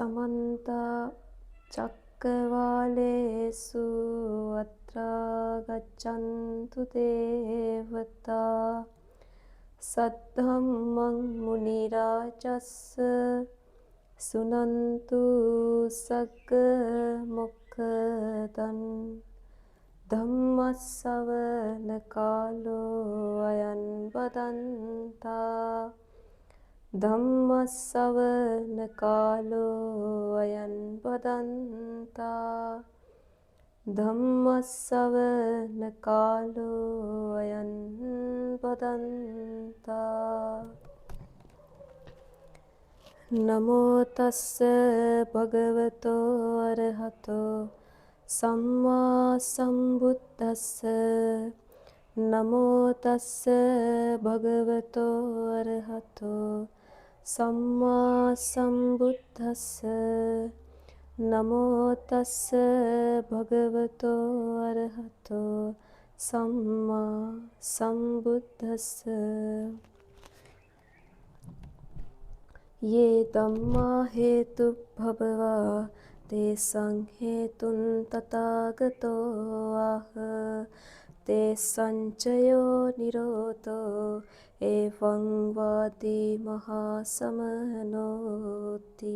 समन्त चक्रवालेषु अत्रा गच्छन्तु देवता सद्धम्मं मुनिराजस्स सुनन्तु सग्मुखदन् धम्मස්සවන කාලෝ අයං වදන්තා ධම්මස්සවන කාලෝ අයං වදන්තා ධම්මස්සවන කාලෝ අයං වදන්තා නමෝ තස්ස භගවතෝ අරහතෝ සම්මා සම්බුද්දස්ස නමෝ තස්ස භගවතෝ අරහතෝ සම්මා සම්බුද්දස්ස නමෝ තස්ස භගවතෝ අරහතෝ සම්මා සම්බුද්දස්ස යේ ධම්මා හේතුභවවා තේසං හේතුන් තථාගතෝ ආහ තේසංචයෝ නිරෝධෝ එවං වාදී මහා සමනෝති.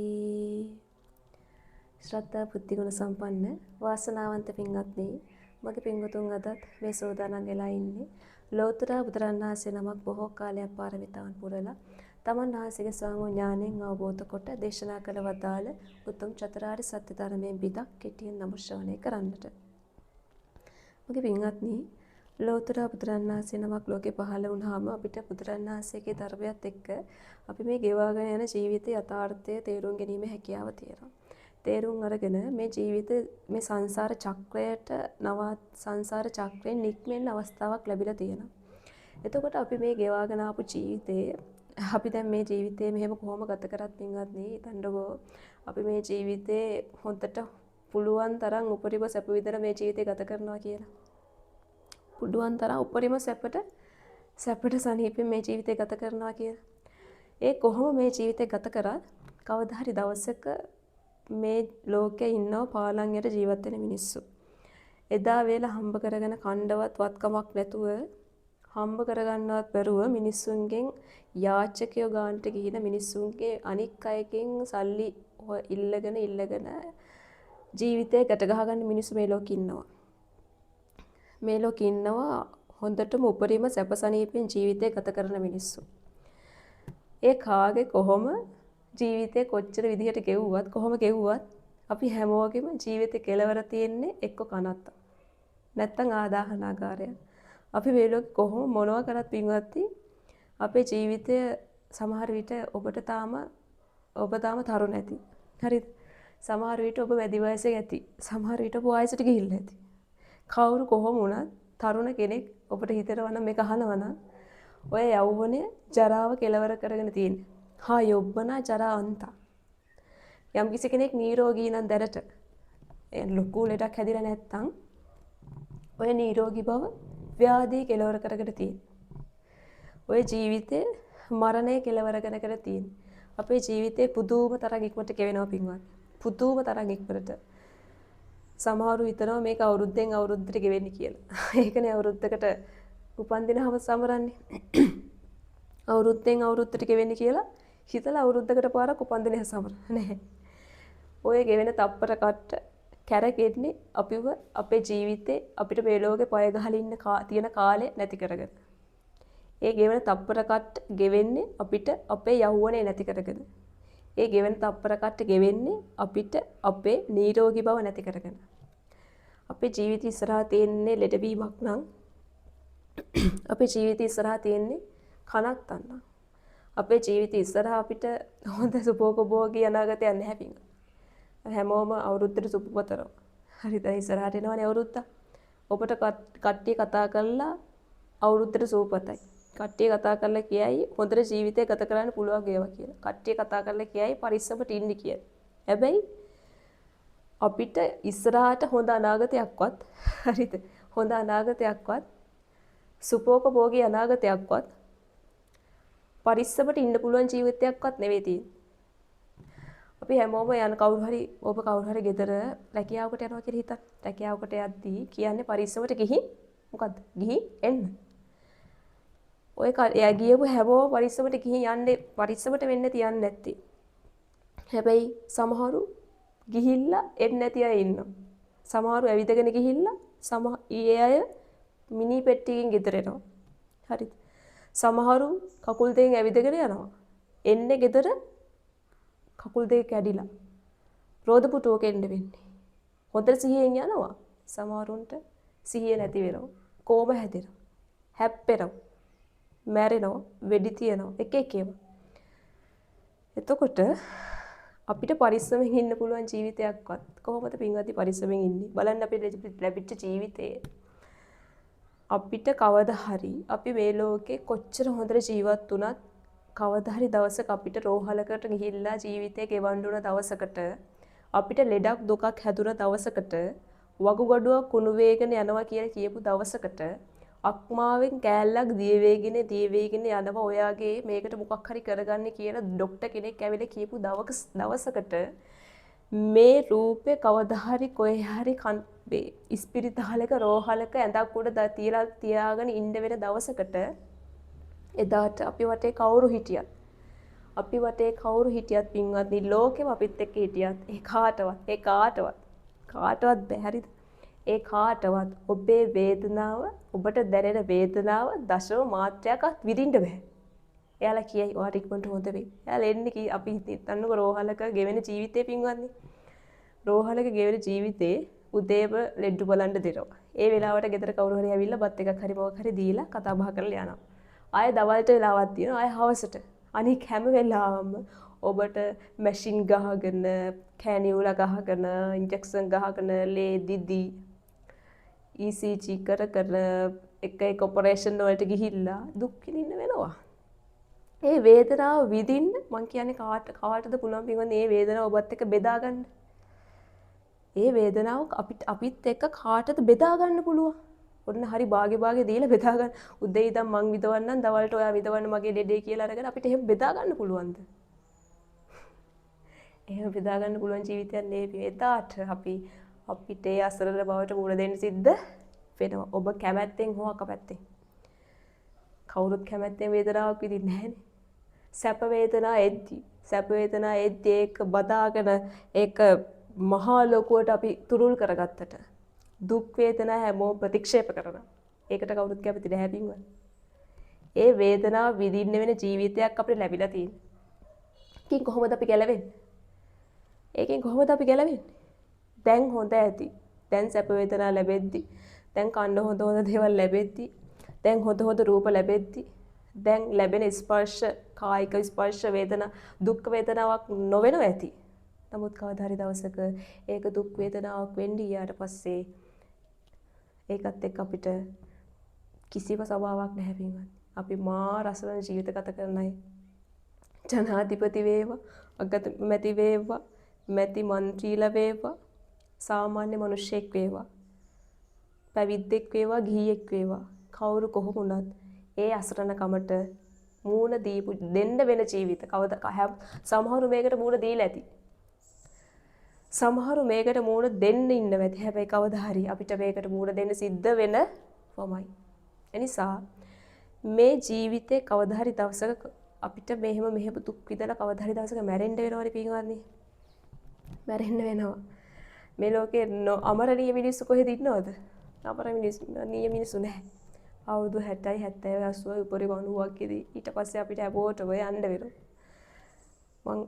ශ්‍රද්ධා බුද්ධ ගුණ සම්පන්න වාසනාවන්ත පින්වත්නි, මගේ පින්වතුන් අදත් මේ සෝදානම් වෙලා ඉන්නේ ලෞතර බුදුරන් වහන්සේ නමක් බොහෝ කාලයක් පාරමිතාවන් පුරලා තමන් වහන්සේගේ ස්වාමෝ ඥාණයෙන් අවබෝධ කොට දේශනා කළ වදාළ උතුම් චතුරාර්ය සත්‍ය ධර්මයෙන් බිදක් කෙටියෙන් නමුශ්‍රවණය කරන්නට. මගේ පින්වත්නි, ලෞතර බුදුරන් වහන්සේ නමක් ලෝකේ පහළ වුණාම අපිට බුදුරන් වහන්සේගේ ධර්මයත් එක්ක අපි මේ ගෙවාගෙන යන ජීවිතයේ යථාර්ථය තේරුම් ගැනීමේ හැකියාව තියෙනවා. තේරුම් අරගෙන මේ ජීවිතේ මේ සංසාර චක්‍රයෙන් නික්මෙන්න අවස්ථාවක් ලැබිලා තියෙනවා. එතකොට අපි මේ ගෙවාගෙන ආපු ජීවිතයේ අපි දැන් මේ ජීවිතේ මෙහෙම කොහොම ගත කරත් පින්වත්නි, හිතන්නකෝ අපි මේ ජීවිතේ හොඳට පුළුවන් තරම් උපරිම සැප විඳලා මේ ජීවිතේ ගත කරනවා කියලා. පුළුවන් තරම් උපරිම සැපට සනීපෙන් මේ ජීවිතේ ගත කරනවා කියලා. ඒ කොහොම මේ ජීවිතේ ගත කරත් කවදා හරි දවසක මේ ලෝකේ ඉන්නව පාලම් යට ජීවත් වෙන මිනිස්සු. එදා වේල හම්බ කරගෙන කණ්ඩවත් වත්කමක් නැතුව හම්බ කරගන්නවත් බැරුව මිනිස්සුන්ගෙන් යාචකයෝ ගානට ගිහින මිනිස්සුන්ගේ අනික් අයගෙන් සල්ලි ඉල්ලගෙන ජීවිතේ ගැට ගහගන්න මිනිස්සු මේ ලෝකේ ඉන්නවා. මේ ලෝකේ ඉන්නවා හොඳටම උපරිම සැපසනීපෙන් ජීවිතේ ගත කරන මිනිස්සු. ඒ කාගේ කොහොම ජීවිතේ කොච්චර විදිහට ගෙවුවත් කොහොම ගෙවුවත් අපි හැමෝගෙම ජීවිතේ කෙලවර තියෙන්නේ එක්ක කනත්ත. නැත්තම් ආදාහනාගාරය. අපි මේ ලෝකෙ කොහොම මොනවා කරත් පින්වත්නි, අපේ ජීවිතය සමහර විට ඔබ තාම තරුණ ඇති. හරිද? සමහර විට ඔබ වැඩි වයසේ ඇති. සමහර විට ඔබ වයසට ගිහිල්ලා ඇති. කවුරු කොහොම වුණත් තරුණ කෙනෙක් ඔබට හිතනවා නම් මේක අහනවා නම් ඔය යෞවනය ජරාව කෙලවර කරගෙන තියෙන්නේ. හා යොබ්බනා ජරා අන්තා. යම් කිසි කෙනෙක් නිරෝගී නම් දැනට ලොකු ලෙඩක් හැදිලා නැත්තම් ඔය නිරෝගී බව ව්‍යාධි කෙලවර කරගෙන තියෙන්නේ. ඔය ජීවිතේ මරණය කෙලවර කරගෙන තියෙන්නේ. අපේ ජීවිතේ පුදුම තරම් ඉක්මනට ගෙවෙනවා පින්වත්. පුදුම තරම් ඉක්මනට. සමහරු හිතනවා මේක අවුරුද්දෙන් අවුරුද්දට ගෙවෙන්නේ කියලා. ඒකනේ අවුරුද්දකට උපන්දිනවම සමරන්නේ. අවුරුද්දෙන් අවුරුද්දට ගෙවෙන්නේ කියලා හිතලා අවුරුද්දකට පාරක් උපන්දිනය සමරන නැහැ. ඔය ගෙවෙන තප්පර කට්ට කැරකෙන්නේ අපිව අපේ ජීවිතේ අපිට මේ ලෝකේ පය ගහලා ඉන්න තියෙන කාලේ නැති කරගෙන. ඒ ගෙවෙන තප්පර කට්ට ගෙවෙන්නේ අපිට අපේ යෞවනය නැති කරගෙන. ඒ ගෙවෙන තප්පර කට්ට ගෙවෙන්නේ අපිට අපේ නිරෝගී බව නැති කරගෙන. අපේ ජීවිතය ඉස්සරහා තියෙන්නේ ලෙඩවීමක් නම් අපේ ජීවිතය ඉස්සරහා තියෙන්නේ කනක් තන්නම්. අපේ ජීවිතය ඉස්සරහා අපිට හොඳ සුභෝපභෝගී අනාගතයක් නැහැ පිංග. හැමෝම අවුරුද්දට සුබපතරව. හරිද? ඉස්සරහට එනවනේ අවුරුද්ද. ඔබට කට්ටිය කතා කරලා අවුරුද්දට සුබපතයි. කට්ටිය කතා කරලා කියයි හොඳට ජීවිතය ගත කරන්න පුළුවන් වේවා කියලා. කට්ටිය කතා කරලා කියයි පරිස්සමට ඉන්න කියලා. හැබැයි අපිට ඉස්සරහට හොඳ අනාගතයක්වත් හරිද? හොඳ අනාගතයක්වත් සුභෝපභෝගී අනාගතයක්වත් පරිස්සමට ඉන්න පුළුවන් ජීවිතයක්වත් නෙවෙයි තියෙන්නේ. අපි හැමෝම යන කවුරු හරි ගෙදර රැකියාවකට යනවා කියලා හිතන්න. රැකියාවකට යද්දී කියන්නේ පරිස්සමට ගිහින් මොකද්ද? ගිහින් එන්න. ඔය එයා ගියපු හැමෝම පරිස්සමට ගිහින් යන්නේ පරිස්සමට වෙන්න තියන්නේ නැත්තේ. හැබැයි සමහරු ගිහිල්ලා එන්නේ නැති අය ඉන්නවා. සමහරු ඇවිදගෙන ගිහිල්ලා ඒ අය මිනි පෙට්ටියකින් ගෙදර එනවා. හරිද? සමහරු කකුල් දෙකෙන් ඇවිදගෙන යනවා. එන්නේ ගෙදර කකුල් දෙක කැඩිලා. රෝද පුටුවක එන්න වෙන්නේ. හොඳට සිහියෙන් යනවා. සමහරුන්ට සිහිය නැති වෙනවා. කෝම හැදෙනවා. හැප්පෙනවා. මැරෙනවා. වෙඩි තියනවා. එක එක ඒවා. එතකොට අපිට පරිස්සමෙන් ඉන්න පුළුවන් ජීවිතයක්වත් කොහොමද පින්වත්නි පරිස්සමෙන් ඉන්නේ? බලන්න අපිට ලැබිච්ච ජීවිතේ අපිට කවදා හරි අපි මේ ලෝකේ කොච්චර හොඳට ජීවත් වුණත් කවදා හරි දවසක අපිට රෝහලකට ගිහිල්ලා ජීවිතේ ගෙවන්න උන දවසකට අපිට ලෙඩක් දුකක් හැදුන දවසකට වකුගඩුවක් කුණු වේගන යනවා කියලා කියපු දවසකට අක්මාවෙන් කෑල්ලක් දිය වේගින යනවා ඔයාගේ මේකට මොකක් හරි කරගන්න කියලා ડોක්ටර් කෙනෙක් ඇවිල්ලා කියපු දවසකට මේ රූපේ කවදා හරි කොහේ හරි ඉස්පිරිතාලයක රෝහලක ඇඳක් උඩ තියාගෙන ඉන්න වෙන දවසකට එදාට අපි වටේ කවුරු හිටියත් පින්වත්නි ලෝකෙම අපිත් එක්ක හිටියත් ඒ කාටවත් බෑ හරිද? ඒ කාටවත් ඔබේ වේදනාව ඔබට දැනෙන වේදනාව දශම මාත්‍රයක්වත් විඳින්න බෑ. එයාලා කියයි ඔයාට ඉක්මනට හොඳ වෙයි. එයාලා එන්නේ අපි හිතන්නකො රෝහලක ගෙවෙන ජීවිතේ පින්වත්නි. රෝහලක ගෙවෙන ජීවිතේ උදේම ලෙඩු බලන්න දෙනවා. ඒ වෙලාවට ගෙදර කවුරු හරි ඇවිල්ලා බත් එකක් හරි මොකක් හරි දීලා කතා බහ කරලා යනවා. ආයෙ දවල්ට වෙලාවක් තියෙනවා. ආයෙ හවසට. අනික හැම වෙලාවම ඔබට මැෂින් ගහගෙන, කැනියුලා ගහගෙන, ඉන්ජෙක්ෂන් ගහගෙන, ලේ දිදි ECG කර එක ඔපරේෂන් වලට ගිහිල්ලා දුක් විඳින්න වෙනවා. ඒ වේදනාව විඳින්න මං කියන්නේ කාටද පුළුවන් පින්වත්නි මේ වේදනාව ඔබත් එක්ක බෙදා ගන්න. ඒ වේදනාව අපිත් එක්ක කාටද බෙදා ගන්න පුළුවන්. ඔන්න හරි භාගේ දීලා බෙදා ගන්න. උදේ ඉඳන් මං විදවන්නම් දවල්ට ඔයා විදවන්න මගේ ලෙඩේ කියලා අරගෙන අපිට එහෙම බෙදා ගන්න පුළුවන්ද? එහෙම බෙදා ගන්න පුළුවන් ජීවිතයක් නෙවෙයි. එදාට අපිට ඒ අසරණ බවට මුහුණ දෙන්න සිද්ධ වෙනවා. ඔබ කැමැත්තෙන් හෝ අකමැත්තෙන්. කවුරුත් කැමැත්තෙන් වේදනාවක් විඳින්නේ නැහැනේ. සැප වේදනා එද්දී ඒක බදාගෙන ඒක මහා ලෝකුවට අපි තුරුල් කරගත්තට දුක් වේදනා හැමෝම ප්‍රතික්ෂේප කරනවා. ඒකට කවුරුත් කැමති නැහැ පින්වත්. ඒ වේදනාව විඳින්න වෙන ජීවිතයක් අපිට ලැබිලා තියෙනවා. ඒකෙන් කොහොමද අපි ගැලවෙන්නේ? දැන් හොඳ ඇති. දැන් සැප වේදනා ලැබෙද්දි, දැන් කන්න හොඳ දේවල් ලැබෙද්දි, දැන් හොඳ රූප ලැබෙද්දි, දැන් ලැබෙන ස්පර්ශ, කායික ස්පර්ශ වේදනා, දුක් වේදනාවක් නොවෙනව ඇති. නමුත් කවදා හරි දවසක ඒක දුක් වේදනාවක් වෙන්න ගියාට පස්සේ ඒකත් එක්ක අපිට කිසිම සබාවක් නැහැ පින්වත්. අපි මා රසවන ජීවිත ගත කරන අය. ජනාධිපති වේවා, අගමැති වේවා, මැති මන්ත්‍රීලා වේවා, සාමාන්‍ය මිනිස්සෙක් වේවා, පැවිද්දෙක් වේවා, ගිහියෙක් වේවා, කවුරු කොහොම වුණත් ඒ අසරණකමට මූණ දෙන්න වෙන ජීවිත සමහරු මේකට මූණ දීලා ඇති. සමහරු මේකට මූණ දෙන්න ඉන්නව ඇති. හැබැයි කවදා හරි අපිට මේකට මූණ දෙන්න සිද්ධ වෙනවමයි. එනිසා මේ ජීවිතේ කවදා හරි දවසක අපිට මෙහෙම දුක් විඳලා කවදා හරි දවසක මැරෙන්න වෙනවනේ පින්වත්නි. මැරෙන්න වෙනවා. මේ ලෝකේ අමරණීය මිනිස්සු කොහෙද ඉන්නවද? අමරණීය මිනිස්සු නැහැ. අවුරුදු 60යි 70යි 80යි උපරිම 90ක් ඉදී ඊට පස්සේ අපිට හැමෝටම යන්න වෙනවා. මං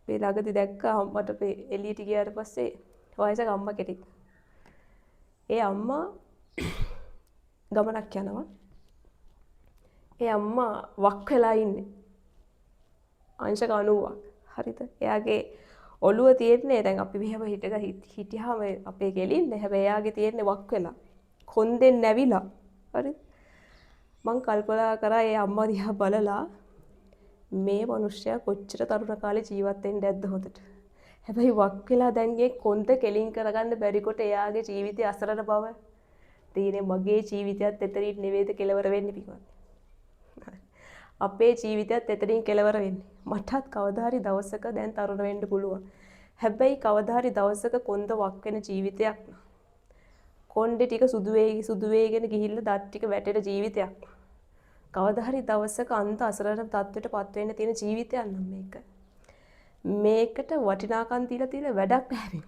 මේ ළඟදී දැක්කා මට එළියට ගියාට පස්සේ වයසක අම්මා කෙනෙක්. ඒ අම්මා ගමනක් යනවා. ඒ අම්මා වක් වෙලා ඉන්නේ. අංශක 90ක්. හරිද? එයාගේ ඔළුව තියෙන්නේ දැන් අපි මෙහෙම හිටියාම අපේ ගෙලින්නේ. හැබැයි එයාගේ තියෙන්නේ වක් වෙලා. කොන්දෙන් නැවිලා. හරිද? මං කල්පනා කරා ඒ අම්මා දිහා බලලා මේ මිනිස්සයා කොච්චර තරුණ කාලේ ජීවත් වෙන්න ඇද්ද හොඳට. හැබැයි වක් වෙලා දැන් ඒ කොන්ද කෙලින් කරගන්න බැරි කොට එයාගේ ජීවිතේ අසරණ බව තියෙන්නේ. මගේ ජීවිතයත් එතනින් නෙවෙයිද කෙලවර වෙන්නේ පිටුවත්. අපේ ජීවිතයත් එතනින් කෙලවර වෙන්නේ. මටත් කවදා හරි දවසක දැන් තරුණ වෙන්න පුළුවන්. හැබැයි කවදා හරි දවසක කොන්ද වක් වෙන ජීවිතයක් න ะ. කොණ්ඩේ ටික සුදු වේගෙන ගිහිල්ලා දත් ටික වැටෙන ජීවිතයක්. කවදා හරි දවසක අන්ත අසරණ තත්ත්වයටපත් වෙන්න තියෙන ජීවිතයක් නම් මේක. මේකට වටිනාකම් දීලා වැඩක් නැහැ.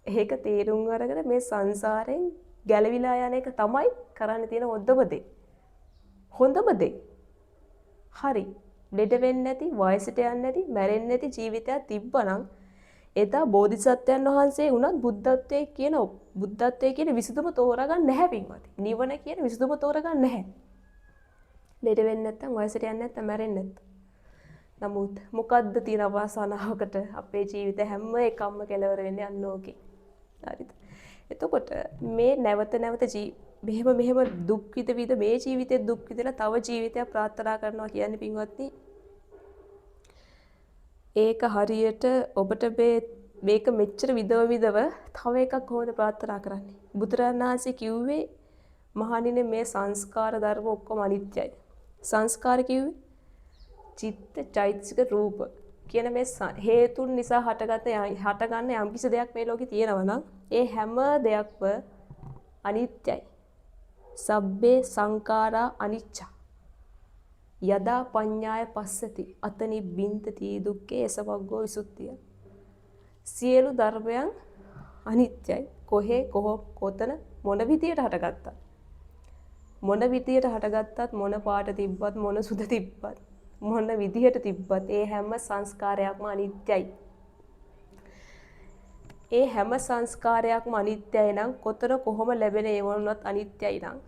ඒක තේරුම් අරගෙන මේ සංසාරයෙන් ගැලවිලා යන එක තමයි කරන්න තියෙන හොඳම දේ. හොඳම දේ. හරි. ලෙඩ වෙන්නේ නැති, වයසට යන්නේ නැති, මැරෙන්නේ නැති ජීවිතයක් තිබ්බනම් එදා බෝධිසත්වයන් වහන්සේ වුණත් බුද්ධත්වයේ කියන විසුදුම තෝරගන්න නැහැ පින්වත්නි. නිවන කියන විසුදුම තෝරගන්න නැහැ. ලෙඩ වෙන්නේ නැත්නම්, වයසට යන්නේ නැත්නම්, මැරෙන්නේ නැත්නම්. නමුත් මොකද්ද තියෙන අවසානාවකට අපේ ජීවිත හැම එකක්ම කෙලවර වෙන්නේ අන්නෝකේ. හරිද? එතකොට මේ නැවත මෙහෙම දුක් විඳ මේ ජීවිතේ දුක් විඳලා තව ජීවිතයක් ප්‍රාර්ථනා කරනවා කියන්නේ පින්වත්නි ඒක හරියට ඔබට මේක මෙච්චර විදව තව එකක් කොහොමද ප්‍රාර්ථනා කරන්නේ? බුදුරජාණන් වහන්සේ කිව්වේ මහණෙනි මේ සංස්කාර ධර්ම ඔක්කොම අනිත්‍යයි. සංස්කාර කිව්වේ චිත්ත චෛතසික රූප කියන මේ හේතුන් නිසා හටගන්න යම්කිසි දෙයක් මේ ලෝකේ තියෙනවා නම් ඒ හැම දෙයක්ම අනිත්‍යයි. සබ්බේ සංඛාරා අනිච්චා. යදා පඤ්ඤාය පස්සති අතනි බින්දති දුක්ඛේ සමග්ගෝ විසුද්ධිය. සියලු ධර්මයන් අනිත්‍යයි. කොතන මොන විදියට හටගත්තත් මොන පාට තිබ්බත් මොන සුද තිබ්බත් මොන විදියට තිබ්බත් ඒ හැම සංස්කාරයක්ම අනිත්‍යයි. ඒ හැම සංස්කාරයක්ම අනිත්‍යයි නම් කොහොම ලැබෙන ඒවලුනත් අනිත්‍යයි නම්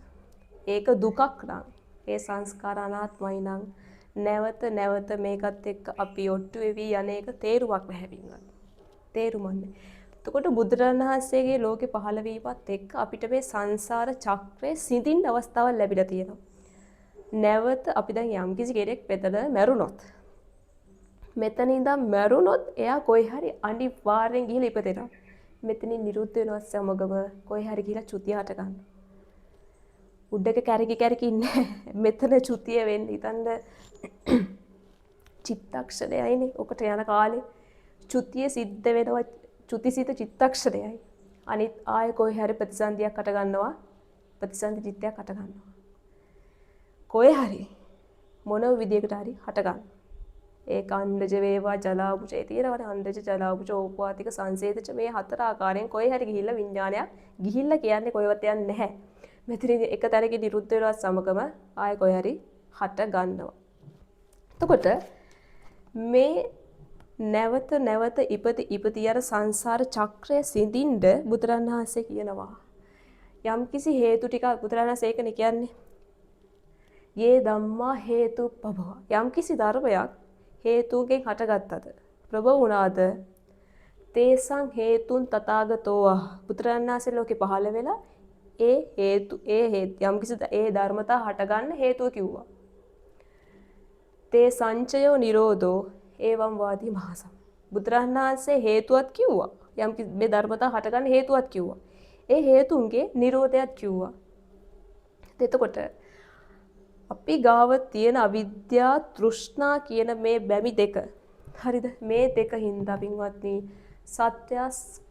ඒක දුකක් නම් ඒ සංස්කාර අනාත්මයි නම් නැවත මේකත් එක්ක අපි ඔට්ටු වෙවි යන්නේක තේරුමක් නැහැ පින්වත්. තේරුමන්නේ. එතකොට බුදුරණන් වහන්සේගේ ලෝකේ පහළ වීමත් එක්ක අපිට මේ සංසාර චක්‍රේ සිඳින්න අවස්ථාවක් ලැබිලා තියෙනවා. නැවත අපි දැන් යම්කිසි කෙනෙක් මෙතන ඉඳන් මැරුණොත් එයා කොයි හරි අනිවාර්යෙන් ගිහිල්ලා ඉපදෙනවා. මෙතනින් නිරුද්ධ වෙනවත් සමගම කොයි හරි ගිහිල්ලා චුතිය හට ගන්නවා. උඩක කැරකි ඉන්නේ මෙතන චුතිය වෙන්නේ හිතන්න චිත්තක්ෂණයයිනේ. ඔකට යන කාලේ චුතිය සිද්ධ වෙනවා. චුතිසිත චිත්තක්ෂණයයි. අනිත් ආය කොයි හරි ප්‍රතිසන්දියක් හට ගන්නවා. ප්‍රතිසන්දි චිත්තයක් හට ගන්නවා. කොයි හරි මොන විදියකට හරි හට ගන්න. ඒක අණ්ඩජ වේවා ජලාභුජ ඒ තියෙනවනේ අණ්ඩජ ජලාභුජ ඕපවාතික සංසේදජ මේ හතර ආකාරයෙන් කොයි හරි ගිහිල්ලා විඥානයක් ගිහිල්ලා කියන්නේ කොහෙවත් යන්නේ නැහැ. මෙතන එක තැනකින් නිරුද්ධ වෙනවත් සමගම ආය කොයි හරි හට ගන්නවා. එතකොට මේ නැවත ඉපති යන සංසාර චක්‍රය සිඳින්න බුදුරණන් වහන්සේ කියනවා. යම්කිසි හේතු ටික බුදුරණන් වහන්සේ ඒකනේ කියන්නේ. යේ ධම්මා හේතුප්පබව. යම්කිසි ධර්මයක් හේතුන්ගෙන් හටගත්තද ප්‍රභව වුණාද තේසං හේතුන් තථාගතෝ බුදුරණන් වහන්සේ ලෝකේ පහළ වෙලා යම්කිසි ඒ ධර්මතා හටගන්න හේතුව කිව්වා. තේ සංචයෝ නිරෝධෝ ඒවම් වාදී මහසම්. බුදුරණන් වහන්සේ හේතුවත් කිව්වා. යම්කිසි මේ ධර්මතා හටගන්න හේතුවත් කිව්වා. ඒ හේතුන්ගේ නිරෝධයත් කිව්වා. එතකොට අපි ගාව තියෙන අවිද්‍යා තෘෂ්ණා කියන මේ බැමි දෙක හරිද මේ දෙක හින්දා පින්වත්නි සත්‍ය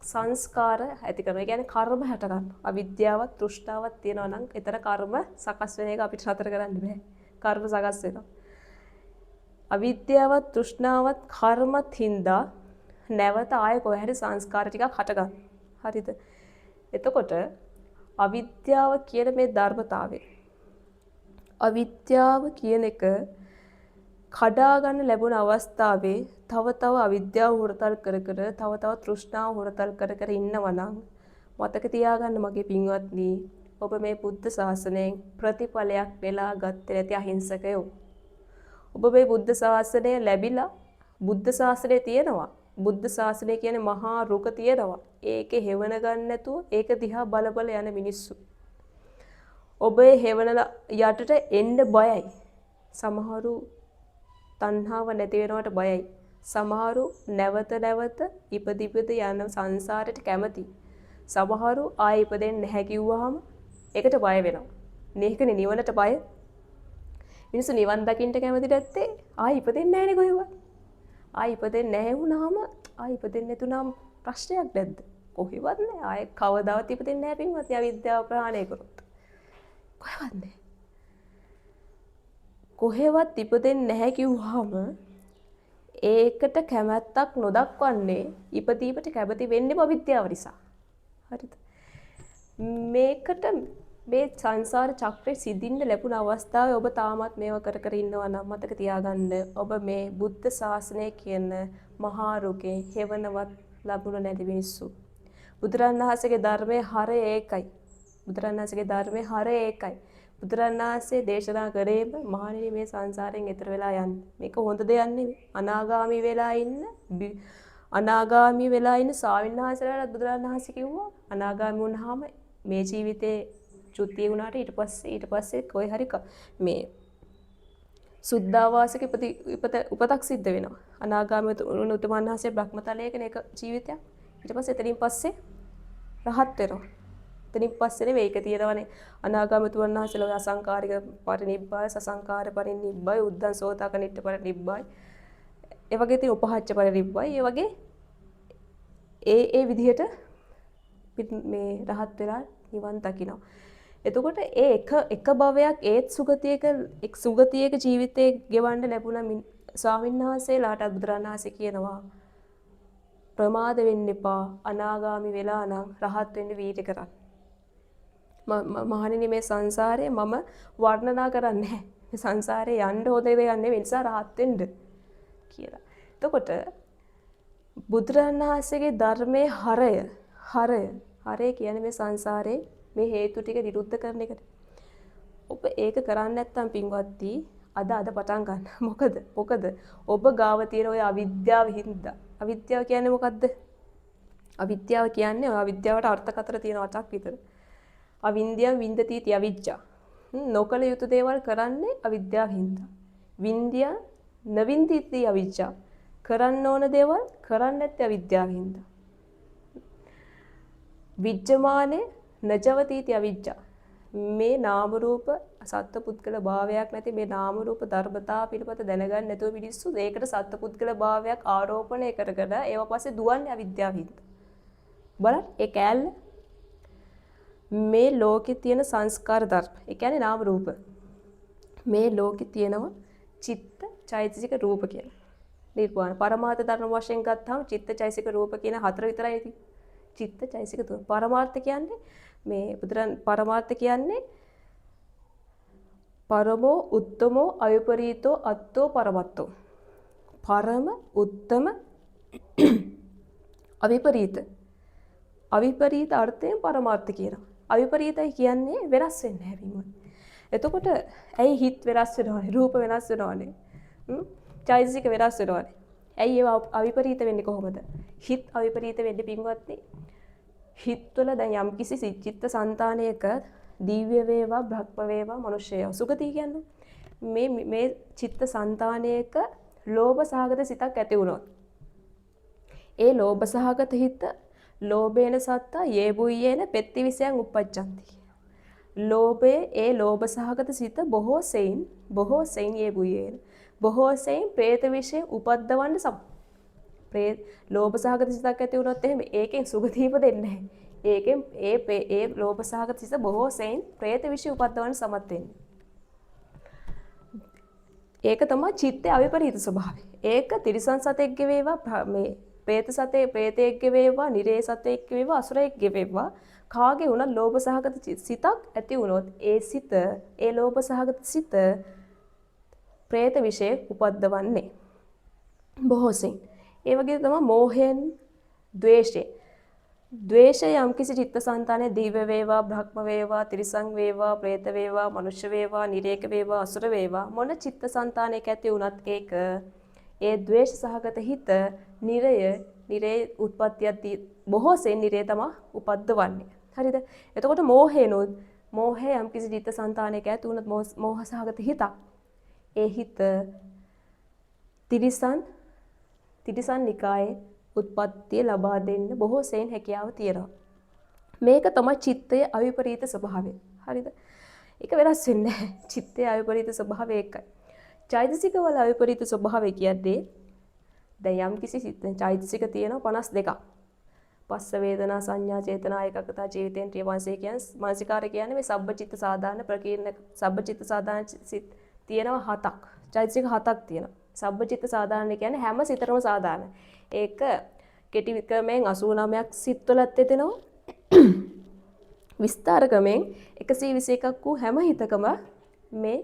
සංස්කාර ඇති කරනවා. ඒ කියන්නේ කර්ම හට ගන්නවා. අවිද්‍යාවත් තෘෂ්ණාවක් තියෙනවා නම් ඒතර කර්ම සකස් වෙන එක අපිට නතර කරන්න බෑ. කර්ම සකස් වෙනවා. අවිද්‍යාවත් තෘෂ්ණාවත් කර්මත් හින්දා නැවත ආය කොහේ හරි සංස්කාර ටිකක් හට ගන්නවා. හරිද? එතකොට අවිද්‍යාව කියන මේ ධර්මතාවය අවිද්‍යාව කියන එක කඩා ගන්න ලැබුණ අවස්ථාවේ තව අවිද්‍යාව හොරතල් කර තව තෘෂ්ණාව හොරතල් කර ඉන්නවා නම් මතක තියාගන්න මගේ පින්වත්නි ඔබ මේ බුද්ධ ශාසනයෙන් ප්‍රතිඵලයක් වෙලා ගත්තේ නැති අහිංසකයෝ. ඔබ මේ බුද්ධ ශාසනය ලැබිලා බුද්ධ ශාසනය තියෙනවා. බුද්ධ ශාසනය කියන්නේ මහා රුක තියෙනවා. ඒකේ හෙවණ ගන්න නැතුව ඒක දිහා බල යන මිනිස්සු. ඔබේ හෙවණලා යටට එන්න බයයි. සමහරු තණ්හාව නැති වෙනවට බයයි. සමහරු නැවත ඉපදි යන සංසාරයට කැමති. සමහරු ආයෙ ඉපදෙන්නේ නැහැ කිව්වහම ඒකට බය වෙනවා. මේකනේ නිවනට බය. මිනිස්සු නිවන් දකින්න කැමති නැත්තේ ආයෙ ඉපදෙන්නේ නැහැනේ කොහෙවත්. ආයි ඉපදෙන්නේ නැහැ වුණාම ආයි ඉපදෙන්නේ නැතුණාම ප්‍රශ්නයක් නැද්ද? කොහෙවත් නෑ. ආයි කවදාවත් ඉපදෙන්නේ නැහැ පින්වත්නි අවිද්‍යාව ප්‍රහාණය කරොත්. කොහෙවත් නෑ. කොහෙවත් ඉපදෙන්නේ නැහැ කිව්වහම ඒකට කැමැත්තක් නොදක්වන්නේ ඉපදීමට කැමති වෙන්නේ අවිද්‍යාව නිසා. හරිද? මේකට මේ සංසාර චක්‍රේ සිදින්න ලැබුණ අවස්ථාවේ ඔබ තාමත් මේව කර කර ඉන්නවා නම් මතක තියාගන්න ඔබ මේ බුද්ධ ශාසනය කියන මහා රුගේ හෙවණවත් ලැබුණ නැති මිනිස්සු. බුදුරන් වහන්සේගේ ධර්මයේ හරය ඒකයි. බුදුරන් වහන්සේගේ ධර්මයේ හරය ඒකයි. බුදුරන් වහන්සේ දේශනා කරේම මහණෙනි මේ සංසාරයෙන් එතර වෙලා යන්න. මේක හොඳ දෙයක් නෙවෙයි. අනාගාමී වෙලා ඉන්න ස්වාමීන් වහන්සේලාට බුදුරන් වහන්සේ කිව්වා අනාගාමී වුණාම මේ ජීවිතේ චුතිය වුණාට ඊට පස්සේ කොයි හරි මේ සුද්ධාවාසික උපතක් සිද්ධ වෙනවා. අනාගාමී වුණ උතුමන් වහන්සේ බ්‍රහ්මතලයේ කෙනෙක් ජීවිතයක්. ඊට පස්සේ එතනින් පස්සේ රහත් වෙනවා. එතනින් පස්සේ නෙවෙයි ඒක තියෙනවනේ අනාගාමී උතුමන් වහන්සේලා අසංකාරික පරිනිබ්බාය, සසංකාර පරිනිබ්බාය, උද්දන් සෝතාක නිට්ඨ පරිනිබ්බාය. ඒ වගේ තියෙන උපහාච්ච පරිනිබ්බාය. ඒ වගේ ඒ විදිහට මේ රහත් වෙලා නිවන් දකිනවා. එතකොට ඒ එක භවයක් ඒත් සුගතියක ජීවිතේ ගෙවන්න ලැබුණ ස්වාමීන් වහන්සේලාට බුදුරණන් වහන්සේ කියනවා ප්‍රමාද වෙන්න එපා අනාගාමි වෙලා නම් රහත් වෙන්න වීර්ය කරන්න. මහණෙනි මේ සංසාරේ මම වර්ණනා කරන්නේ නැහැ. මේ සංසාරේ යන්න හොද දෙයක් නෙවෙයි නිසා රහත් වෙන්න කියලා. එතකොට බුදුරණන් වහන්සේගේ ධර්මයේ හරය කියන්නේ මේ සංසාරේ මේ හේතු ටික නිරුද්ධ කරන එකට. ඔබ ඒක කරන්නේ නැත්නම් පින්වත්නි අද පටන් ගන්න. මොකද ඔබ ගාව තියෙන ඔය අවිද්‍යාව හින්දා. අවිද්‍යාව කියන්නේ මොකද්ද? අවිද්‍යාව කියන්නේ ඔය අවිද්‍යාවට අර්ථකථන තියෙන වචක් විතර. අවින්ද්‍යාව වින්දති ති අවිජ්ජා. නොකල යුතු දේවල් කරන්නේ අවිද්‍යාව හින්දා. වින්ද්‍යා නවින්දිති අවිජ්ජා. කරන්න ඕන දේවල් කරන්නේ නැත්තේ අවිද්‍යාව හින්දා. විජ්ජමානේ නජවතීති අවිජ්ජා. මේ නාම රූප සත්පුද්ගල භාවයක් නැති මේ නාම රූප ධර්මතා පිළිපත දැනගන්න නැතුව මිනිස්සු ඒකට සත්පුද්ගල භාවයක් ආරෝපණය කරගෙන ඒව පස්සේ දුවන්නේ අවිද්‍යාව හින්දා. බලන්න ඒ කෑල්ල මේ ලෝකේ තියෙන සංස්කාර ධර්ම. ඒ කියන්නේ නාම රූප. මේ ලෝකේ තියෙනවා චිත්ත චෛතසික රූප කියලා. නිර්වාණ පරමාර්ථ ධර්ම වශයෙන් ගත්තාම චිත්ත චෛතසික රූප කියන හතර විතරයි තියෙන්නේ. චිත්ත චෛතසික තුන. පරමාර්ථ කියන්නේ මේ පරමාර්ථ කියන්නේ පරමෝ උත්තමෝ අවිපරීතෝ අත්තෝ පරමත්තෝ. පරම උත්තම අවිපරීත අර්ථයෙන් පරමාර්ථ කියනවා. අවිපරීතයි කියන්නේ වෙනස් වෙන්නේ නැහැ විමුත්. එතකොට ඇයි හිත වෙනස් වෙනවනේ? රූප වෙනස් වෙනවනේ. චෛතසික වෙනස් වෙනවනේ. ඇයි ඒවා අවිපරීත වෙන්නේ කොහොමද? හිත අවිපරීත වෙන්නේ පින්වත්නි. හිතවල දැන් යම්කිසි චිත්ත සංතානයක දිව්‍ය වේවා බ්‍රහ්ම වේවා මනුෂ්‍ය වේවා සුගතිය කියන්නේ මේ චිත්ත සංතානයක ලෝභ සහගත සිතක් ඇති වුණොත් ඒ ලෝභ සහගත හිත ලෝභේන සත්තා යේබුයේන පෙත්තිවිසයන් උප්පච්චන්ති. ලෝභයේ ඒ ලෝභ සහගත සිත බොහෝ සෙයින් යේබුයේන බොහෝ සෙයින් പ്രേත විශේෂ උපද්දවන්න ලෝභ සහගත සිතක් ඇති වුණොත් එහෙම ඒකෙන් සුගතිය ඉපදෙන්නේ නැහැ. ඒකෙන් ඒ ලෝභ සහගත සිත බොහෝ සෙයින් പ്രേත විශේෂ උපද්දවන්න සමත් වෙන්නේ. ඒක තමයි චිත්තේ අවිපරීත ස්වභාවය. ඒක තිරිසන් සතෙක්ගේ වේවා මේ ප්‍රේතයෙක්ගේ වේවා නිරේ සතෙක්ගේ වේවා අසුරයෙක්ගේ වේවා කාගේ වුණත් ලෝභ සහගත සිතක් ඇති වුණොත් ඒ ලෝභ සහගත සිත പ്രേත විශේෂ උපද්දවන්නේ බොහෝ සෙයින්. ඒ වගේ තමයි මෝහයෙන් ද්වේෂය යම්කිසි චිත්තසංතානයේ දිව්‍ය වේවා බ්‍රහ්ම වේවා තිරිසං වේවා പ്രേත වේවා මනුෂ්‍ය වේවා නිරේක වේවා අසුර වේවා මොන චිත්තසංතානයක ඇති වුණත් ඒක ඒ ද්වේෂ සහගත හිත නිරේ උත්පත්තිය බොහෝ සෙයින් නිරේ තමයි උපද්දවන්නේ. හරිද? එතකොට මෝහය යම්කිසි චිත්තසංතානයක ඇති වුණත් මෝහ සහගත හිතක් ඒ හිත තිරිසන් නිකායේ උත්පත්තිය ලබා දෙන්න බොහෝ සෙයින් හැකියාව තියෙනවා. මේක තමයි චිත්තයේ අවිපරීත ස්වභාවය. හරිද? ඒක වෙනස් වෙන්නේ නැහැ. චිත්තයේ අවිපරීත ස්වභාවය ඒකයි. චෛතසික වල අවිපරීත ස්වභාවය කියන්නේ දැන් යම් කිසි චෛතසික තියෙනවා 52ක්. පස්ස වේදනා සංඥා චේතනා ඒකකතා ජීවිතේන්ද්‍රිය වාසය කියන්නේ මානසිකාරය කියන්නේ මේ සබ්බචිත්ත සාධාරණ ප්‍රකීර්ණ සබ්බචිත්ත සාධාරණ සිත් තියෙනවා 7ක්. චෛතසික 7ක් තියෙනවා. සබ්බචිත්ත සාධාරණ කියන්නේ හැම සිතටම සාධාරණ. ඒක කෙටි ක්‍රමයෙන් 89ක් සිත්වලත් එතෙනවා. විස්තර ක්‍රමයෙන් 121ක් වූ හැම හිතකම මේ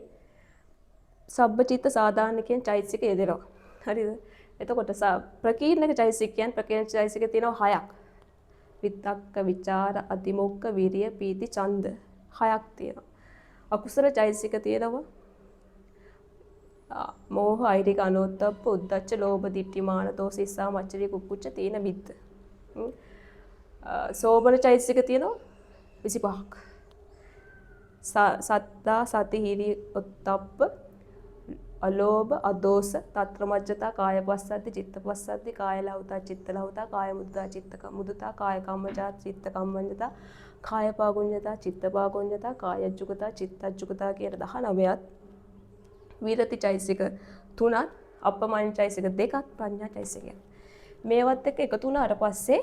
සබ්බචිත්ත සාධාරණ කියන චෛතසික යෙදෙනවා. හරිද? එතකොට ප්‍රකීර්ණක චෛතසික කියන්නේ ප්‍රකීර්ණ චෛතසික තියෙනවා 6ක්. විතක්ක විචාර අතිමොක්ඛ විරිය පීති ඡන්ද 6ක් තියෙනවා. අකුසල චෛතසික තියෙනවා මෝහ අයිරික අනෝත්තප්ප උද්ධච්ච ලෝභ දිට්ඨි මාන දෝස ඉස්සා මච්චරිය කුක්කුච්ච තීන මිද්ද. සෝබන චෛතසික තියෙනවා 25ක්. සත්තා සති හිරි ඔත්තප්ප අලෝභ අදෝස තත්‍රමජ්ජතා කාය පස්සද්දි චිත්ත පස්සද්දි කාය ලහුතා චිත්ත ලහුතා කාය මුද්දා චිත්ත මුදුතා කාය කම්මජා චිත්ත කම්මඤ්ඤතා කාය පාගුඤ්ඤතා චිත්ත පාගුඤ්ඤතා කාය අජ්ජුකතා චිත්ත අජ්ජුකතා කියන 19ත් විරති චෛතසික 3ක් අප්පමාන චෛතසික 2ක් ප්‍රඥා චෛතසිකයක්. මේවත් එක්ක එකතු වුණාට පස්සේ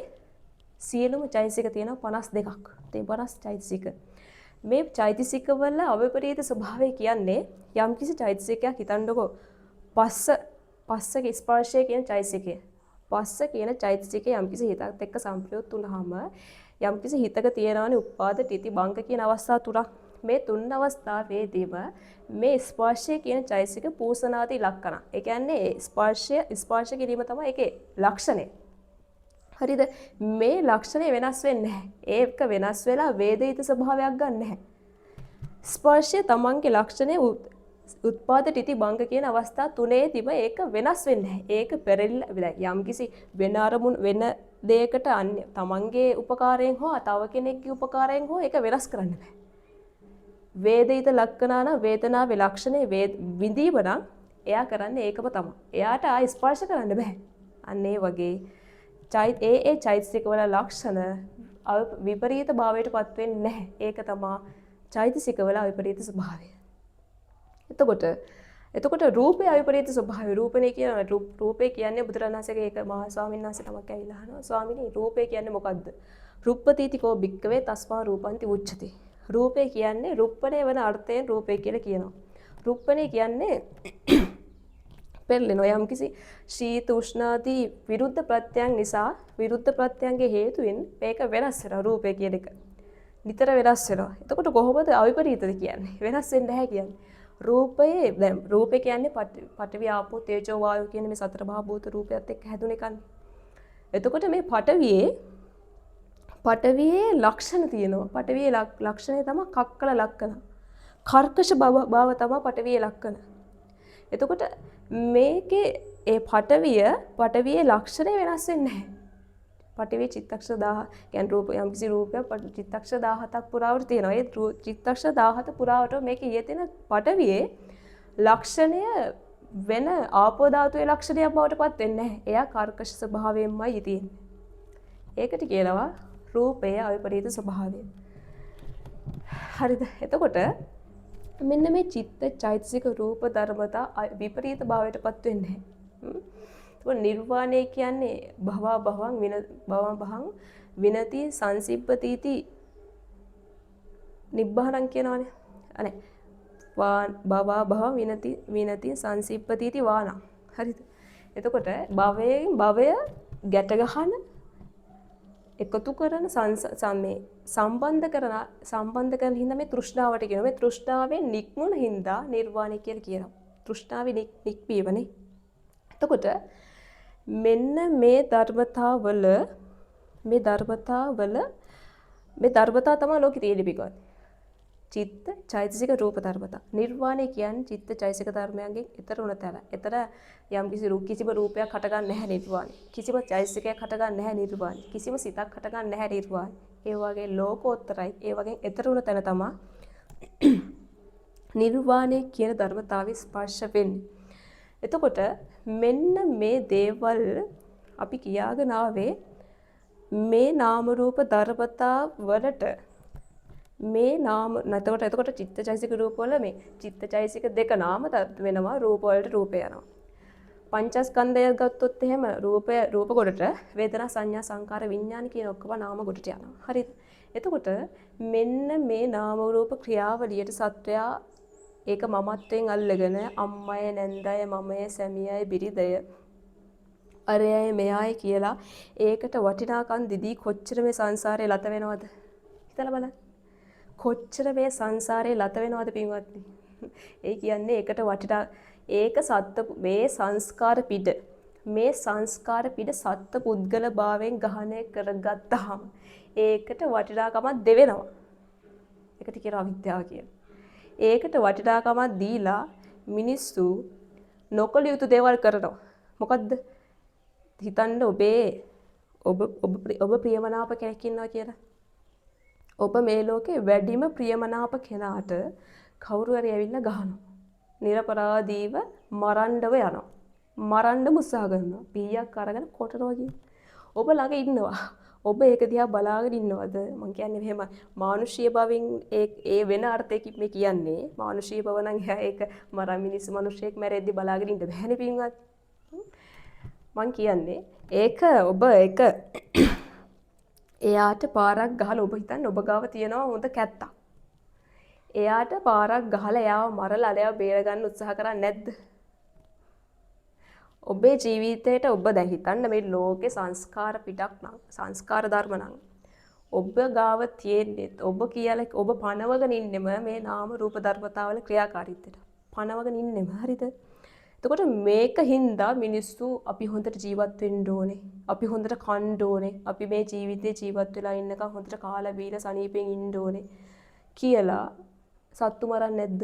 සියලුම චෛතසික තියෙනවා 52ක්. ඒ 50 චෛතසික. මේ චෛතසික වල අවිපරීත ස්වභාවය කියන්නේ යම්කිසි චෛතසිකයක් හිතන්නකෝ පස්සක ස්පර්ශය කියන චෛතසිකය. පස්ස කියන චෛතසිකය යම්කිසි හිතක් එක්ක සංප්‍රයුක්ත වුණාම යම්කිසි හිතක තියෙනවනේ උපාද තితి බංක කියන අවස්ථා තුනක්. මේ තුන් අවස්ථාවේදීම මේ ස්පර්ශය කියන චෛතසික පූසනාදී ලක්ෂණ. ඒ කියන්නේ ස්පර්ශ කිරීම තමයි ඒකේ ලක්ෂණය. හරිද? මේ ලක්ෂණය වෙනස් වෙන්නේ නැහැ. ඒක වෙනස් වෙලා වේදිත ස්වභාවයක් ගන්න නැහැ. ස්පර්ශය තමන්ගේ ලක්ෂණය උත්පාද තితి බංග කියන අවස්ථා තුනේදීම ඒක වෙනස් වෙන්නේ නැහැ. ඒක පෙරෙල්ල යම්කිසි වෙන අරමුණු වෙන දෙයකට අන්‍ය තමන්ගේ උපකාරයෙන් හෝ තව කෙනෙක්ගේ උපකාරයෙන් හෝ ඒක වෙනස් කරන්න බෑ. වේදිත ලක්ෂණ නම් වේදනාවේ ලක්ෂණේ විඳීම නම් එයා කරන්නේ ඒකම තමයි. එයාට ආ ස්පර්ශ කරන්න බෑ. අන්න ඒ වගේ ඒ චෛතසික වල ලක්ෂණ විපරීත භාවයටපත් වෙන්නේ නැහැ. ඒක තමයි චෛතසික වල විපරීත ස්වභාවය. එතකොට රූපේ විපරීත ස්වභාවය. රූපේ කියන්නේ බුදුරණාහිසේගේ ඒක මහා ස්වාමීන් වහන්සේ නමක් ඇවිල්ලා අහනවා. ස්වාමීනි රූපේ කියන්නේ මොකද්ද? රුප්පතිතිකෝ භික්කවේ තස්මා රූපන්ති උච්චති. රූපේ කියන්නේ රුප්පණේ වෙන අර්ථයෙන් රූපේ කියලා කියනවා. රුප්පණේ කියන්නේ පෙරලෙනවා යම්කිසි ශීත උෂ්ණාදී විරුද්ධ ප්‍රත්‍යයන් නිසා විරුද්ධ ප්‍රත්‍යයන්ගේ හේතුවෙන් මේක වෙනස් වෙනවා රූපය කියන එක. නිතර වෙනස් වෙනවා. එතකොට කොහොමද අවිපරීතද කියන්නේ? වෙනස් වෙන්නේ නැහැ කියන්නේ. රූපේ කියන්නේ පඨවි ආපෝ තේජෝ වායෝ කියන මේ සතර මහා භූත රූපයත් එක්ක හැදුන එකනේ. එතකොට මේ පඨවියේ ලක්ෂණ තියෙනවා. පඨවියේ ලක්ෂණය තමයි කක්කල ලක්ෂණ. කර්කශ බව තමයි පඨවියේ ලක්ෂණ. එතකොට මේකේ ඒ පඨවියේ ලක්ෂණය වෙනස් වෙන්නේ නැහැ. පඨවියේ චිත්තක්ෂ 1000 කියන්නේ රූප යම්කිසි රූපයක් චිත්තක්ෂ 17ක් පුරාවට තියෙනවා. ඒ චිත්තක්ෂ 17 පුරාවට මේකේ යෙදෙන පඨවියේ ලක්ෂණය වෙන ආපෝ ධාතුවේ ලක්ෂණයක් බවට පත් වෙන්නේ නැහැ. එයා කර්කශ ස්වභාවයෙන්මයි තියෙන්නේ. ඒකට කියනවා රූපයේ අවිපරීත ස්වභාවය. හරිද? එතකොට මෙන්න මේ චිත්ත චෛතසික රූප ධර්මතා විපරීත භාවයටපත් වෙන්නේ නැහැ. නිර්වාණය කියන්නේ භවං විනති සංසිප්පතිති නිබ්බාණං කියනවානේ. අනේ භවං විනති සංසිප්පතිති වාණං. හරිද? එතකොට භවය ගැට ගහන එකතු කරන සම්බන්ධ කරන හින්දා මේ තෘෂ්ණාවට කියනවා. මේ තෘෂ්ණාවෙන් නික්මුණ හින්දා නිර්වාණය කියලා කියනවා. තෘෂ්ණාවේ නික්මීමනේ. එතකොට මෙන්න මේ ධර්මතා තමයි ලෝකෙ තියෙන්නේ පිටවත්. චිත්ත චෛතසික රූප ධර්මතා. නිර්වාණය කියන්නේ චිත්ත චෛතසික ධර්මයන්ගෙන් ඈතර උන තැන. ඈතර කිසිම රූපයක් හට ගන්න නැහැ නිර්වාණය. කිසිම චෛතසිකයක් හට ගන්න නැහැ නිර්වාණය. කිසිම සිතක් හට ගන්න නැහැ නිර්වාණය. ඒ වගේ ලෝකෝත්තරයි. ඒ වගේ ඈතර උන තැන තමයි නිර්වාණය කියන ධර්මතාවය ස්පර්ශ වෙන්නේ. එතකොට මෙන්න මේ දේවල් අපි කියාගෙන ආවේ මේ නාම රූප ධර්මතා වලට එතකොට චිත්තචෛසික රූප වල මේ චිත්තචෛසික දෙක නාම වෙනවා රූප වලට රූපය යනවා. පංචස්කන්ධය ගත්තොත් එහෙම රූප කොටට වේදනා සංඥා සංකාර විඥාන කියන ඔක්කොම නාම කොටට යනවා. හරිද? එතකොට මෙන්න මේ නාම රූප ක්‍රියාවලියට සත්වයා ඒක මමත්වයෙන් අල්ලගෙන අම්මය නැන්දය මමය සැමියයි බිරිඳය අරයයි මෙයයි කියලා ඒකට වටිනාකම් දිදී කොච්චර මේ සංසාරේ ලත වෙනවද? හිතලා බලන්න. කොච්චර මේ සංසාරේ ලත වෙනවද පින්වත්නි? ඒ කියන්නේ ඒකට වටිනා ඒක මේ සංස්කාර පිට සත්ත්ව පුද්ගල භාවයෙන් ග්‍රහණය කරගත්තාම ඒකට වටිනාකමක් දෙවෙනවා. ඒකට කියනවා අවිද්‍යාව කියලා. ඒකට වටිනාකමක් දීලා මිනිස්සු නොකළ යුතු දේවල් කරනවා. මොකද්ද? හිතන්න ඔබ ප්‍රියමනාප කෙනෙක් ඉන්නවා කියලා. ඔබ මේ ලෝකේ වැඩිම ප්‍රියමනාප කෙනාට කවුරු හරි ඇවිල්ලා ගහනවා. නිරපරාධීව මරන්නව යනවා. මරන්නම උත්සාහ කරනවා. පීයක් අරගෙන කොටනවා කියන්නේ. ඔබ ළඟ ඉන්නවා. ඔබ ඒක දිහා බලාගෙන ඉන්නවද? මං කියන්නේ මෙහෙම මානුෂීය භවෙන් ඒ වෙන අර්ථයකින් මේ කියන්නේ. මානුෂීය භව නම් ඒක මිනිස්සෙක් මැරෙද්දි බලාගෙන ඉන්න බෑනේ පින්වත්. මං කියන්නේ ඒක එයාට පාරක් ගහලා ඔබ හිතන්න ඔබ ගාව තියනවා හොඳ කැත්තක්. එයාට පාරක් ගහලා එයාව මරලා එයාව බේරගන්න උත්සාහ කරන්නේ නැද්ද? ඔබේ ජීවිතේට ඔබ දැන් හිතන්න මේ ලෝකේ සංස්කාර පිටක් නම් සංස්කාර ධර්ම නම් ඔබ ගාව තියෙන්නේ ඔබ කියලා ඔබ පනවගෙන ඉන්නෙම මේ නාම රූප ධර්මතාවල ක්‍රියාකාරීත්වයට. පනවගෙන ඉන්නෙම හරිද? එතකොට මේක හින්දා මිනිස්සු අපි හොඳට ජීවත් වෙන්න ඕනේ. අපි හොඳට කන්න ඕනේ. අපි මේ ජීවිතේ ජීවත් වෙලා ඉන්නකම් හොඳට කාලා බීලා සනීපෙන් ඉන්න ඕනේ කියලා සත්තු මරන්නේ නැද්ද?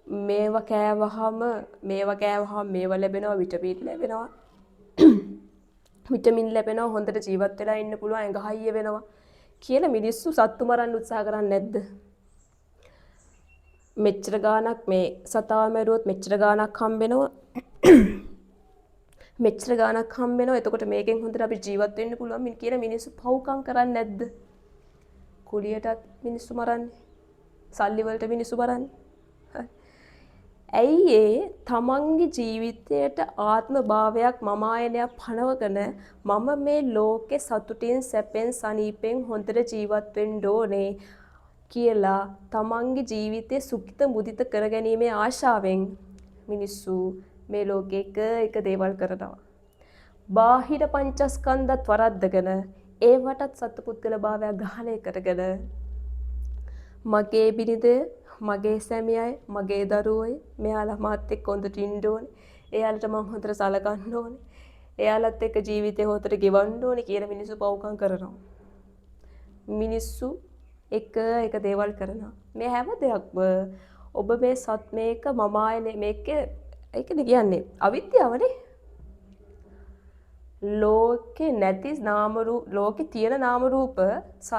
මේවා කෑවහම මේවා ලැබෙනවා විටමින් ලැබෙනවා. විටමින් ලැබෙනවා හොඳට ජීවත් වෙලා ඉන්න පුළුවන් ඇඟ හයිය වෙනවා කියලා මිනිස්සු සත්තු මරන්න උත්සාහ කරන්නේ නැද්ද? මෙච්චර ගාණක් මේ සතාව මැරුවොත් මෙච්චර ගාණක් හම්බෙනවා. මෙච්චර ගාණක් හම්බෙනවා. එතකොට මේකෙන් හොඳට අපි ජීවත් වෙන්න පුළුවන් කියලා මිනිස්සු පව්කම් කරන්නේ නැද්ද? කුලියටත් මිනිස්සු මරන්නේ. සල්ලි වලට මිනිස්සු මරන්නේ. ඇයි තමන්ගේ ජීවිතයට ආත්ම භාවයක් මම ආයනයක් පනවගෙන මම මේ ලෝකේ සතුටින් සැපෙන් සනීපෙන් හොඳට ජීවත් වෙන්න ඕනේ කියලා තමන්ගේ ජීවිතේ සුඛිත මුදිත කරගැනීමේ ආශාවෙන් මිනිස්සු මේ ලෝකේ එක දේවල් කරනවා. බාහිර පංචස්කන්ධත් වරද්දගෙන ඒවටත් සත්පුද්ගල භාවයක් ග්‍රහණය කරගෙන මගේ බිරිඳ මගේ සැමියයි මගේ දරුවෝයි මෙයාලා මාත් එක්ක හොඳට ඉන්න ඕනේ. එයාලට මම හොඳට සලකන්න ඕනේ. එයාලත් එක්ක ජීවිතේ හොඳට ගෙවන්න ඕනේ කියලා මිනිස්සු පව්කම් කරනවා. මිනිස්සු එක දේවල් කරනවා. මේ හැම දෙයක්ම ඔබ මේක මම ආයනේ මේකේ ඒකනේ කියන්නේ අවිද්‍යාවනේ. ලෝකේ නැති ලෝකේ තියෙන නාම රූප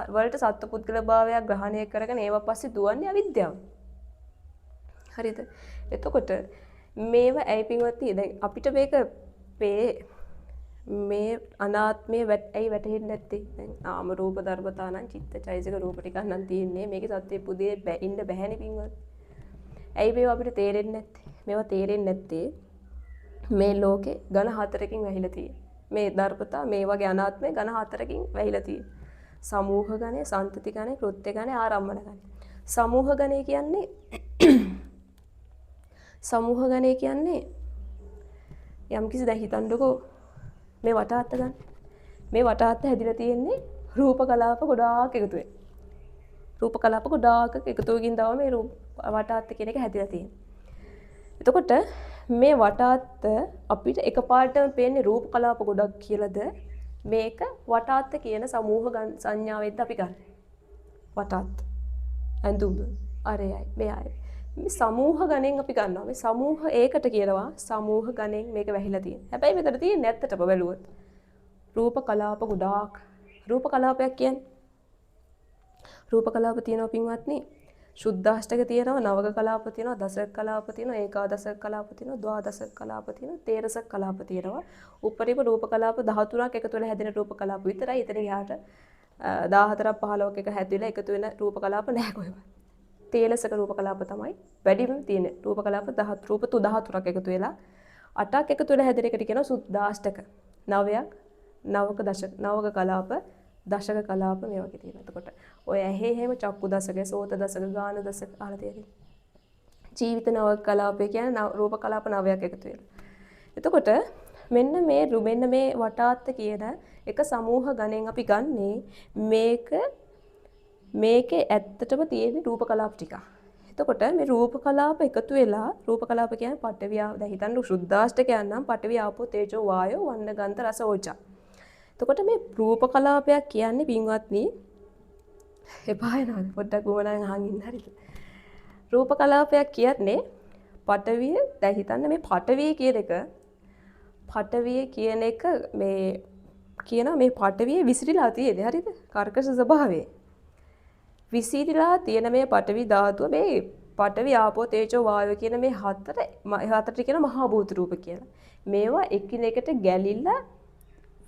වලට සත්පුද්ගල භාවයක් ග්‍රහණය කරගෙන ඒව පස්සේ දුවන්නේ අවිද්‍යාව. හරිද? එතකොට මේව ඇයි පින්වත්නි දැන් අපිට මේක මේ අනාත්මයේ ඇයි වැටහෙන්නේ නැත්තේ? දැන් නාම රූප ධර්මතා නම් චිත්තචෛතසික රූප ටිකක් නම් තියෙන්නේ. මේකේ සත්‍ය පුදේ ඉන්න බැහැනේ පින්වත්. ඇයි මේව අපිට තේරෙන්නේ නැත්තේ? මේවා තේරෙන්නේ නැත්තේ මේ ලෝකේ ඝන හතරකින් වැහිලා තියෙන්නේ. මේ ධර්මතා මේ වගේ අනාත්මය ඝන හතරකින් වැහිලා තියෙන්නේ. සමූහ ගණය, සන්තති ගණය, කෘත්‍ය ගණය, ආරම්මන ගණය. සමූහ ගණය කියන්නේ යම්කිසි දැන් හිතන්නකෝ මේ වටාත්ත ගන්න. මේ වටාත්ත හැදිලා තියෙන්නේ රූප කලාප ගොඩාක් එකතු වෙලා. රූප කලාප ගොඩාක් එකතු වෙකින් තමයි මේ වටාත්ත කියන එක හැදිලා තියෙන්නේ. එතකොට මේ වටාත්ත අපිට එකපාරටම පේන්නේ රූප කලාප ගොඩක් කියලාද මේක වටාත්ත කියන සමූහ සංඥාවෙන්ද අපි ගන්න. වටාත්ත ඇඳුම් අරයයි මෙයයි මේ සමූහ ගණෙන් අපි ගන්නවා. මේ සමූහ ඒකට කියනවා සමූහ ගණෙන් මේක වැහිලා තියෙන්නේ. හැබැයි මෙතන තියෙන්නේ ඇත්තටම බැලුවොත් රූප කලාප ගොඩාක්. රූප කලාපයක් කියන්නේ රූප කලාප තියෙනවා පින්වත්නි. සුද්ධාෂ්ටක තියෙනවා, නවක කලාප තියෙනවා, දසක කලාප තියෙනවා, ඒකාදශක කලාප තියෙනවා, ද්වාදශක කලාප තියෙනවා, තේරසක කලාප තියෙනවා. උපරිම රූප කලාප 13ක් එකතු වෙලා හැදෙන රූප කලාප විතරයි. එතන ගියාට 14ක් 15ක් එක හැදිලා එකතු වෙන රූප කලාප නැහැ කොහෙවත්. තේලසක රූප කලාප තමයි වැඩිම තියෙන. රූප කලාප 10 රූප 13ක් එකතු වෙලා 8ක් එකතු වෙලා හැදෙන එකට කියනවා සුද්දාෂ්ටක. 9ක් නවක කලාප දශක කලාප මේ වගේ තියෙනවා. එතකොට ඔය ඇහි එහෙම චක්කු දශක, සෝත දශක, ගාන දශක අහලා තියෙන්නේ. ජීවිත නවක කලාපය කියන්නේ රූප කලාප 9ක් එකතු වෙලා. එතකොට මෙන්න මේ වටාත්ත කියන එක සමූහ ගණෙන් අපි ගන්නේ මේකේ ඇත්තටම තියෙන රූප කලාප ටික. එතකොට මේ රූප කලාප එකතු වෙලා රූප කලාප කියන්නේ පඨවි දැන් හිතන්න ශුද්ධාෂ්ටකයන් නම් පඨවි ආපෝ තේජෝ වායෝ වන්න ගන්ධ රස ඕජා. එතකොට මේ රූප කලාපයක් කියන්නේ පින්වත්නි එපා වෙනවද පොඩ්ඩක් ගුණයන් අහන් ඉන්න හරිද? රූප කලාපයක් කියන්නේ පඨවිය දැන් හිතන්න මේ පඨවිය කියන එක මේ පඨවිය විසිරීලා තියෙන්නේ හරිද? කර්කශ ස්වභාවයේ. විසිරීලා තියෙන මේ පඨවි ධාතුව මේ පඨවි ආපෝ තේජෝ වායෝ කියන මේ හතරට කියන මහා භූත රූප කියලා. මේවා එකිනෙකට ගැලිලා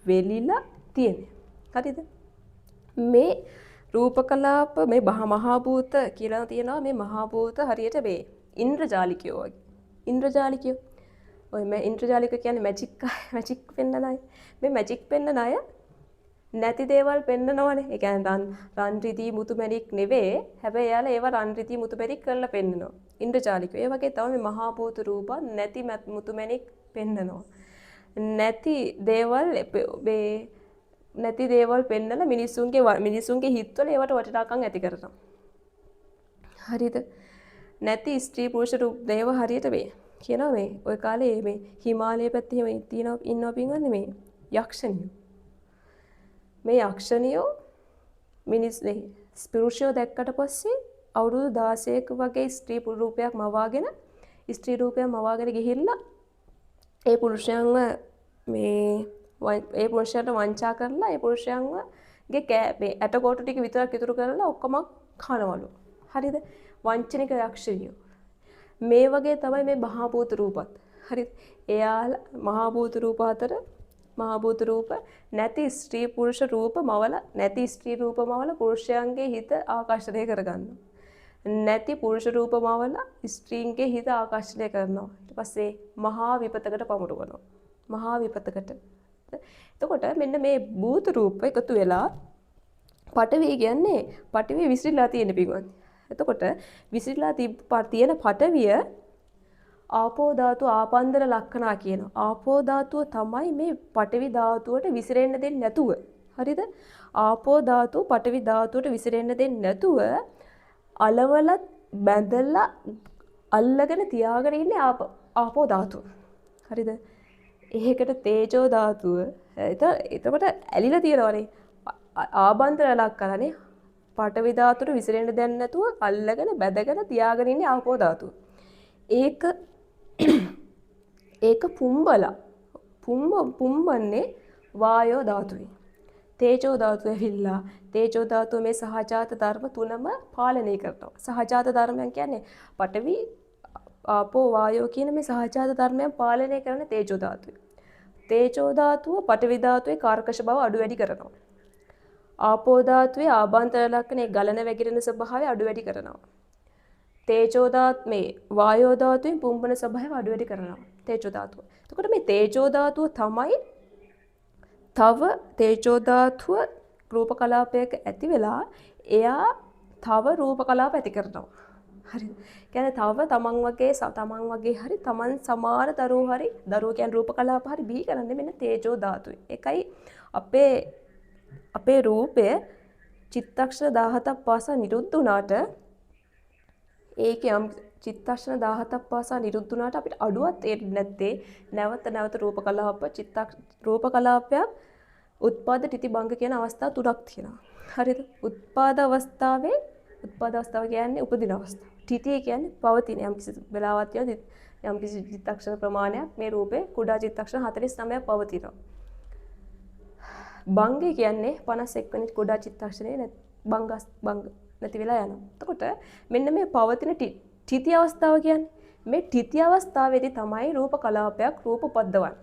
වෙලිලා තියෙන්නේ. හරිද? මේ රූප කලාප මේ මහා භූත කියලා තියෙනවා මේ මහා භූත හරියට මේ ඉන්ද්‍රජාලිකයෝ වගේ. ඉන්ද්‍රජාලිකයෝ. ඔය මේ ඉන්ද්‍රජාලිකයෝ කියන්නේ මැජික් පෙන්නන අය. මේ මැජික් පෙන්නන අය නැති දේවල් පෙන්නනවනේ. ඒ කියන්නේ රන් රිදී මුතු මැණික් නෙවෙයි. හැබැයි එයාලා ඒවා රන් රිදී මුතු මැණික් කරලා පෙන්නනවා. ඉන්ද්‍රජාලිකයෝ. ඒ වගේ තමයි මේ මහා භූත රූප නැති මුතු මැණික් පෙන්නනවා. නැති දේවල් පෙන්නලා මිනිසුන්ගේ හිතවල ඒවට වටිනාකම් ඇති කරනවා. හරිද? නැති ස්ත්‍රී පුරුෂ රූප දේව හරියට මේ කියනවා මේ ওই කාලේ මේ හිමාලය පැත්තේ මේ ඉන්නවා පින්වන්නේ මේ යක්ෂණියෝ. මේ යක්ෂණියෝ පුරුෂයෝ දැක්කට පස්සේ අවුරුදු 16ක වගේ ස්ත්‍රී රූපයක් මවාගෙන ගිහිල්ලා ඒ පුරුෂයන්ව ඒ පුරුෂයාට වංචා කරලා ඒ පුරුෂයන්ගේ ඇටකොටු ටික විතරක් ඉතුරු කරලා ඔක්කොම කනවලු. හරිද? වංචනික යක්ෂණියෝ. මේ වගේ තමයි මේ මහා භූත රූපත්. හරිද? එයාලා මහා භූත රූප අතර මහා භූත රූප නැති ස්ත්‍රී පුරුෂ රූප මවල පුරුෂයන්ගේ හිත ආකර්ෂණය කරගන්නවා. නැති පුරුෂ රූප මවල ස්ත්‍රීන්ගේ හිත ආකර්ෂණය කරනවා. ඊට පස්සේ මහා විපතකට පමුණුවනවා. මහා විපතකට. එතකොට මෙන්න මේ භූත රූප එකතු වෙලා පඨවි කියන්නේ පඨවි විසිරීලා තියෙන පිටුවත්. එතකොට විසිරීලා තියෙන පඨවිය ආපෝ ධාතු ආපන්දර ලක්ෂණා කියනවා. ආපෝ ධාතුව තමයි මේ පඨවි ධාතුවට විසිරෙන්න දෙන්නේ නැතුව. හරිද? ආපෝ ධාතුව පඨවි ධාතුවට විසිරෙන්න දෙන්නේ නැතුව අලවල බැඳලා අල්ලගෙන තියාගෙන ඉන්නේ ආපෝ ධාතුව. හරිද? ඒකට තේජෝ ධාතුව. එතකොට ඇලිලා තියෙනවනේ. ආබන්තර ලක්ෂණනේ පඨවි ධාතුවට විසිරෙන්න දෙන්නේ නැතුව අල්ලගෙන බැඳගෙන තියාගෙන ඉන්නේ ආපෝ ධාතුව. ඒක පුම්බන්නේ වායෝ ධාතුවේ. තේජෝ ධාතුව ඇවිල්ලා තේජෝ ධාතුව මේ සහජාත ධර්ම තුනම පාලනය කරනවා. සහජාත ධර්මයන් කියන්නේ පඨවි ආපෝ වායෝ කියන මේ සහජාත ධර්මයන් පාලනය කරන තේජෝ ධාතුවේ. තේජෝ ධාතුව පඨවි ධාතුවේ කාර්කශ බව අඩු වැඩි කරනවා. ආපෝ ධාතුවේ ආභාන්තර ලක්ෂණේ ගලන වැగిරෙන ස්වභාවය අඩු වැඩි කරනවා. තේජෝ මේ වායෝ ධාතුවේ පුම්බන ස්වභාවය අඩු වැඩි කරනවා. තේජෝ ධාතුව. එතකොට මේ තේජෝ ධාතුව තමයි තව තේජෝ ධාතුව රූප කලාපයක ඇති වෙලා එයා තව රූප කලාප ඇති කරනවා. හරිද? කියන්නේ තව තමන් වගේ හරි තමන් සමාන දරුවෝ කියන්නේ රූප කලාප හරි බිහි කරන්නේ මෙන්න තේජෝ ධාතුවේ. ඒකයි අපේ රූපය චිත්තක්ෂණ 17ක් පාසා නිරුද්ධ වුණාට ඒකේ චිත්තක්ෂණ 17ක් පාසා නිරුද්ධ වුණාට අපිට අඩුවක් තේරෙන්නේ නැත්තේ නැවත රූප කලාපයක් උත්පාද තිති භංග කියන අවස්ථා තුනක් තියෙනවා. හරිද? උත්පාද අවස්ථාව කියන්නේ උපදින අවස්ථාව. තිතිය කියන්නේ පවතින යම්කිසි වෙලාවක් තියෙන යම්කිසි චිත්තක්ෂණ ප්‍රමාණයක් මේ රූපේ කුඩා චිත්තක්ෂණ 49ක් පවතිනවා. භංගය කියන්නේ 51 වෙනි කුඩා චිත්තක්ෂණේ භංග නැති වෙලා යනවා. එතකොට මෙන්න මේ පවතින තිති අවස්ථාව කියන්නේ මේ තිති අවස්ථාවේදී තමයි රූප කලාපයක් රූප උපද්දවන්නේ.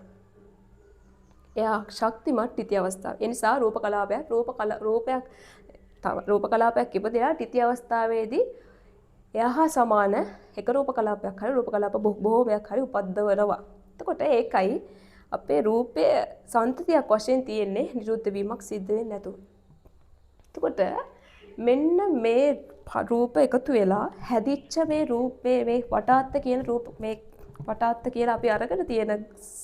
එයා ශක්තිමත් තිති අවස්ථාව. ඒ නිසා රූප කලාපයක් ඉපදෙලා තිති අවස්ථාවේදී එයා හා සමාන එක රූප කලාපයක් හරි රූප කලාප බොහෝමයක් හරි උපද්දවනවා. එතකොට ඒකයි අපේ රූපය සන්තතියක් වශයෙන් තියෙන්නේ නිරුද්ධ වීමක් සිද්ධ වෙන්නේ නැතුව. එතකොට මෙන්න මේ රූප එකතු වෙලා හැදිච්ච මේ රූපේ මේ වටාත්ත කියන රූප මේ වටාත්ත කියලා අපි අරගෙන තියෙන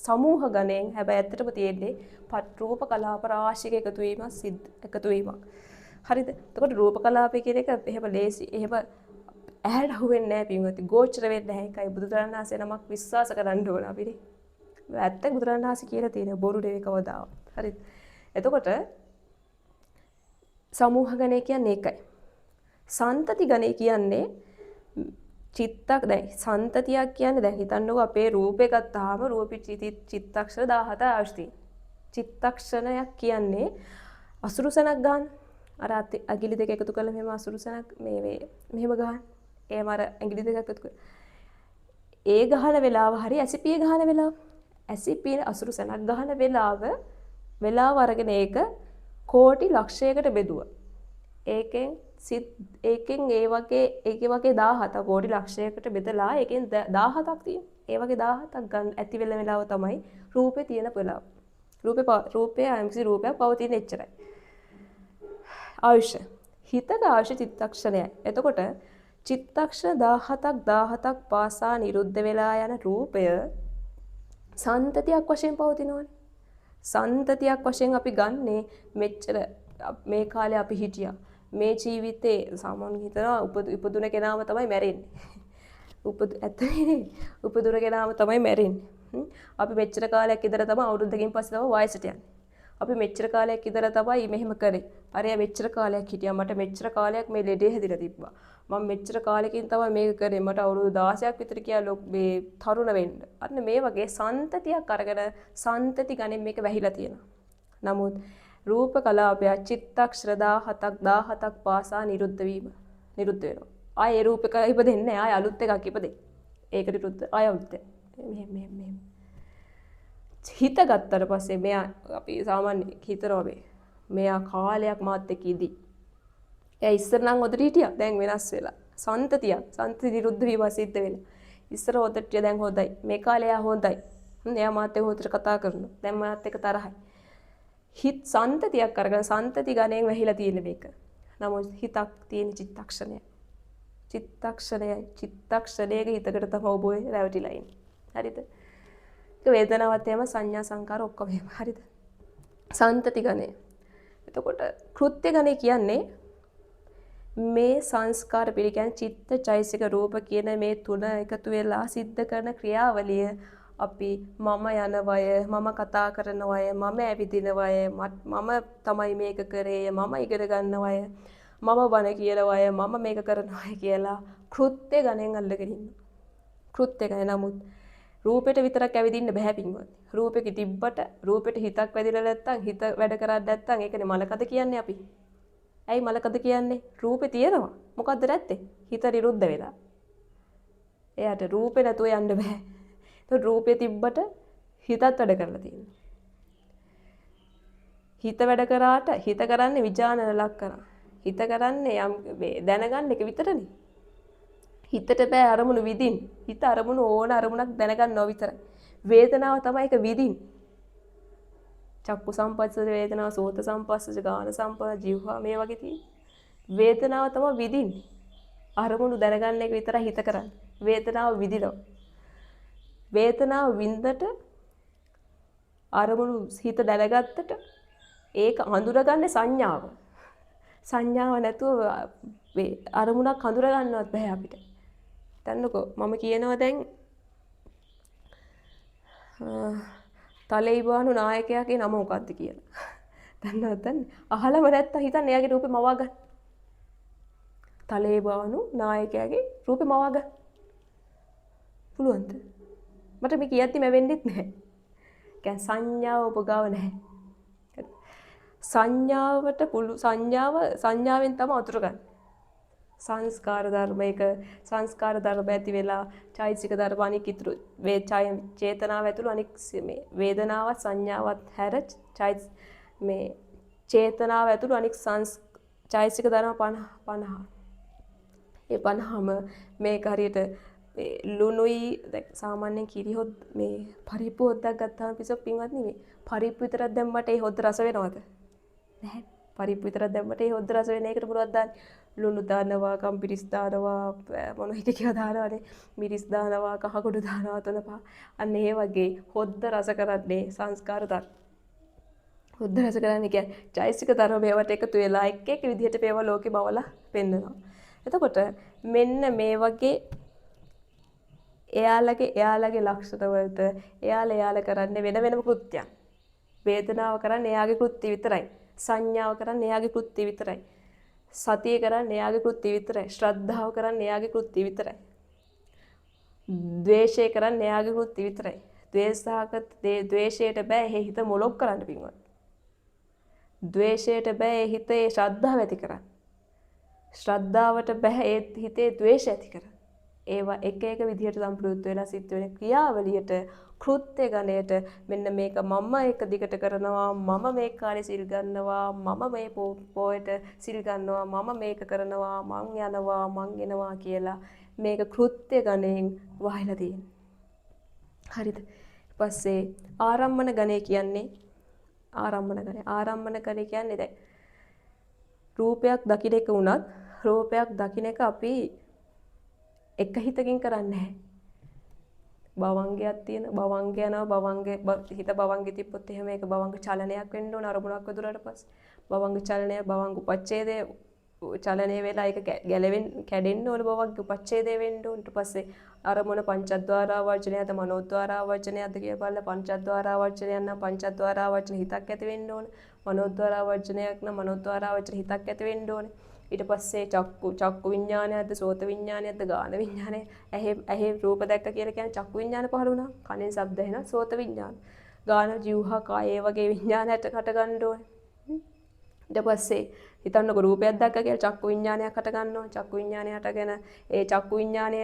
සමූහ ගණයෙන් හැබැයි ඇත්තටම තියෙන්නේ රූප කලාප රාශියක එකතු වීමක්. හරිද? එතකොට රූප කලාපය කියන එක එහෙම ලේසි එහෙම ඇහැට අහුවෙන්නේ නැහැ පින්වත්නි. ගෝචර වෙන්නේ නැහැ. ඒකයි බුදුරජාණන් වහන්සේ නමක් විශ්වාස කරන්න ඕන අපිනේ. ඇත්ත බුදුරජාණන් වහන්සේ කියලා තියෙන බොරු නෙවෙයි කවදාවත්. හරිද? එතකොට සමූහ ගණය කියන්නේ ඒකයි. සන්තති ගණය කියන්නේ චිත්තක් දැන් සන්තතියක් කියන්නේ දැන් හිතන්නකෝ අපේ රූපේ ගත්තාම රූපෙ චිත්තක්ෂර 17 ආශ්‍රී. චිත්තක්ෂණයක් කියන්නේ අසුරුසනක් ගන්න. අර අගිලි දෙක එකතු කරලා මෙහෙම අසුරුසනක් මෙහෙම ගන්න. එහෙම අර ඇඟිලි දෙක එකතු කරලා ඒ ගහන වෙලාව හරි ඇසිපිය ගහන වෙලාව. ඇසිපිය අසුරුසනක් ගහන වෙලාව අරගෙන ඒක කෝටි ලක්ෂයකට බෙදුවා. ඒකෙන් ඒ වගේ 17 කෝටි ලක්ෂයකට බෙදලා ඒකෙන් 17ක් තියෙන. ඒ වගේ 17ක් ගන්න ඇති වෙන වෙලාව තමයි රූපේ තියෙන වෙලාව. රූපේ අයම්සි රූපයක් පවතින එච්චරයි. ආයුෂ. හිතක ආයුෂ චිත්තක්ෂණයයි. එතකොට චිත්තක්ෂණ 17ක් පාසා නිරුද්ධ වෙලා යන රූපය සන්තතියක් වශයෙන් පවතිනවනේ. සන්තතියක් වශයෙන් අපි ගන්නේ මෙච්චර මේ කාලේ අපි හිටියා. මේ ජීවිතේ සාමාන්‍යයෙන් හිතනවා උපදුන කෙනාම තමයි මැරෙන්නේ. උපදුන කෙනාම තමයි මැරෙන්නේ. අපි මෙච්චර කාලයක් ඉඳලා තමයි අවුරුද්දකින් පස්සේ තමයි වයසට යන්නේ. අපි මෙච්චර කාලයක් ඉඳලා තමයි මෙහෙම කරේ. අරයා මෙච්චර කාලයක් හිටියා. මට මෙච්චර කාලයක් මේ ලෙඩේ හැදිලා තිබ්බා. මම මෙච්චර කාලෙකින් තමයි මේක කරේ. මට අවුරුදු 16ක් විතර කියලා මේ තරුණ වෙන්න. අන්න මේ වගේ සන්තතියක් අරගෙන සන්තති ගණන් මේක වැහිලා තියෙනවා. නමුත් රූප කලාපය චිත්තක්ෂර 17ක් පාසා නිරුද්ධ වෙනවා. ආයේ රූපක ඉපදෙන්නේ නැහැ. ආයේ අලුත් එකක් ඉපදෙයි. ඒක නිරුද්ධ ආය අලුත් එක. මෙහෙම. හිත ගත්තට පස්සේ මෙයා අපි සාමාන්‍ය හිතනවා මෙයා කාලයක් මාත් එක්ක ඉදී. එයා ඉස්සර නම් හොදට හිටියා. දැන් වෙනස් වෙලා. සන්තති නිරුද්ධ වීම සිද්ධ වෙනවා. ඉස්සර හොදට දැන් හොඳයි. මේ කාලේ එයා හොඳයි. එයා මාත් එක්ක හොදට කතා කරනවා. දැන් මාත් එක්ක තරහයි. හිත සන්තතියක් අරගෙන සන්තති ගණයෙන් වැහිලා තියෙන මේක. නමුත් හිතක් තියෙන චිත්තක්ෂණය. චිත්තක්ෂණයක හිතකට තමයි ඔබ රැවටිලා ඉන්නේ. හරිද? ඒක වේදනාවත් එහෙම සංඥා සංකාර ඔක්කොම එහෙම. හරිද? සන්තති ගණය. එතකොට කෘත්‍ය ගණය කියන්නේ මේ සංස්කාර පිළිගැන් චිත්ත චෛසික රූප කියන මේ තුන එකතු වෙලා සිද්ධ කරන ක්‍රියාවලිය අපි මම යන වය, මම කතා කරන වය, මම ඇවිදින වය, මම තමයි මේක කරේ, මම ඉගෙන ගන්න වය, මම බණ කියන වය, මම මේක කරනවා කියලා කෘත්‍ය ගණෙන් අල්ලගෙන ඉන්නවා. කෘත්‍ය ගණය නමුත් රූපෙට විතරක් ඇවිදින්න බෑ පින්වත්. රූපෙක තිබ්බට රූපෙට හිතක් වැදිලා නැත්තම් හිත වැඩ කරන්නේ නැත්තම් ඒකනේ මලකද කියන්නේ අපි. ඇයි මලකද කියන්නේ? රූපේ තියෙනවා. මොකද්ද නැත්තේ? හිත නිරුද්ධ වෙලා. එයාට රූපේ නැතුව යන්න බෑ. ඒක රූපේ තිබ්බට හිතත් වැඩ කරලා තියෙනවා. හිත වැඩ කරාට හිත කරන්නේ විඥාන ලක්කන. හිත කරන්නේ යම් දැනගන්න එක විතරනේ. හිතට බෑ අරමුණු විදින්. හිත අරමුණු ඕන අරමුණක් දැනගන්නවා විතරයි. වේදනාව තමයි ඒක විදින්. චක්කු සම්පස්සද වේදනාව, සෝත සම්පස්සද, ගාන සම්පස්ස, જીවහා මේ වගේ තියෙන. වේදනාව තමයි විදින්. අරමුණු දැනගන්න එක විතරයි හිත කරන්නේ. වේදනාව විදිනවා. වේදනාව වින්දට අරමුණු හිත දැනගත්තට ඒක හඳුනගන්නේ සංඥාව. සංඥාව නැතුව අරමුණක් හඳුනගන්නවත් බෑ අපිට. දන්නකෝ මම කියනවා දැන් තලෙයිබානු නායකයාගේ නම මොකක්ද කියලා. දන්නවද? අහලම නැත්තම් හිතන්න එයාගේ රූපේ මවා ගන්න. තලෙයිබානු නායකයාගේ රූපේ මවා ගන්න. පුළුවන්ද? මට මේ කියද්දි මැවෙන්නෙත් නැහැ. කියන්නේ සංඥාව ඔබ ගාව නැහැ. සංඥාවෙන් තමයි අතුරු ගන්න. සංස්කාර ධර්මයක සංස්කාර ධර්ම ඇති වෙලා චෛතසික ධර්ම අනික් ඉතුරු චේතනාව ඇතුළු අනික් මේ වේදනාවත් සංඥාවත් හැර චේතනාව ඇතුළු අනික් චෛතසික ධර්ම 50. ඒ 50ම මේක හරියට ලුණුයි සාමාන්‍යයෙන් කිරි හොත් මේ පරිප්පු හොද්දක් ගත්තාම පිසක් පින්වත් නෙමෙයි. පරිප්පු විතරක් දැම්මට ඒ හොද්ද රස වෙනවද? නැහැ. පරිප්පු විතරක් දැම්මට ඒ හොද්ද රස වෙන එකට මොනවද දාන්නේ? ලුණු දානවා, කම්පිරිස් දානවා, මොන හිත කියලා දානවානේ. මිරිස් දානවා, කහකුඩු දානවා, තුන පහ. අන්න ඒ වගේ හොද්ද රස කරන්නේ සංස්කාර ධර්ම. හොද්ද රස කරන්නේ කියන්නේ චෛසික ධර්ම මේවට එකතු වෙලා එක් එක විදිහට මේවා ලෝකේ බවලා පෙන්නනවා. එතකොට මෙන්න මේ වගේ එයාලගේ ලක්ෂණ වලට එයාලා කරන්නේ වෙන වෙනම කෘත්‍යයක්. වේදනාව කරන්නේ එයාගේ කෘත්‍ය විතරයි. සංඥාව කරන්නේ එයාගේ කෘත්‍ය විතරයි. සතිය කරන්නේ එයාගේ කෘත්‍ය විතරයි. ශ්‍රද්ධාව කරන්නේ එයාගේ කෘත්‍ය විතරයි. ද්වේෂය කරන්නේ එයාගේ කෘත්‍ය විතරයි. ද්වේෂයට බෑ ඒ හිත මොලොක් කරන්න පින්වත්. ද්වේෂයට බෑ ඒ හිතේ ශ්‍රද්ධාව ඇති කරන්න. ශ්‍රද්ධාවට බෑ ඒ හිතේ ද්වේෂය ඇති කරන්න. ඒවා එක එක විදිහට සම්ප්‍රයුක්ත වෙලා සිද්ධ වෙන ක්‍රියාවලියට කෘත්‍ය ගණයට මෙන්න මේක මම එක දිගට කරනවා මම මේ කාලේ සිල් ගන්නවා මම මේ පොයට සිල් ගන්නවා මම මේක කරනවා මං යනවා මං එනවා කියලා මේක කෘත්‍ය ගණයෙන් වහලා තියෙනවා. හරිද? ඊපස්සේ ආරම්මන ගණය කියන්නේ ආරම්මන ගණය කියන්නේ දැන් රූපයක් දකින්න එක උනත් රූපයක් දකින්න එක අපි එක හිතකින් කරන්නේ නැහැ. භවංගයක් තියෙන භවංග යනවා හිත භවංගෙ තිබ්බොත් එහෙම ඒක භවංග චලනයක් වෙන්න ඕන අරමුණක් වදුරට පස්සේ. භවංග චලනය භවංග උපච්ඡේදය චලනය වෙලා ඒක කැඩෙන්න ඕන භවංග උපච්ඡේදය වෙන්න ඕන. ඊට පස්සේ අරමුණ පංචද්වාරා වර්ජනයද මනෝද්වාරා වර්ජනයද කියලා බලලා පංචද්වාරා වර්ජනයක් නම් පංචද්වාරා වර්ජන හිතක් ඇති වෙන්න ඕන. මනෝද්වාරා වර්ජනයක් නම් මනෝද්වාරා වර්ජන හිතක් ඇති වෙන්න ඕනේ. ඊට පස්සේ චක්කු විඥානයක්ද සෝත විඥානයක්ද ගාන විඥානය ඇහි රූප දැක්ක කියලා කියන්නේ චක්කු විඥාන පහළ වුණා. කනෙන් ශබ්ද එනවා සෝත විඥාන. ගාන ජීවහා කාය ඒ වගේ විඥානයට හට ගන්න ඕනේ. ඊට පස්සේ හිතන්නකො රූපයක් දැක්ක කියලා චක්කු විඥානයක් හට ගන්නවා. චක්කු විඥානය හටගෙන ඒ චක්කු විඥානය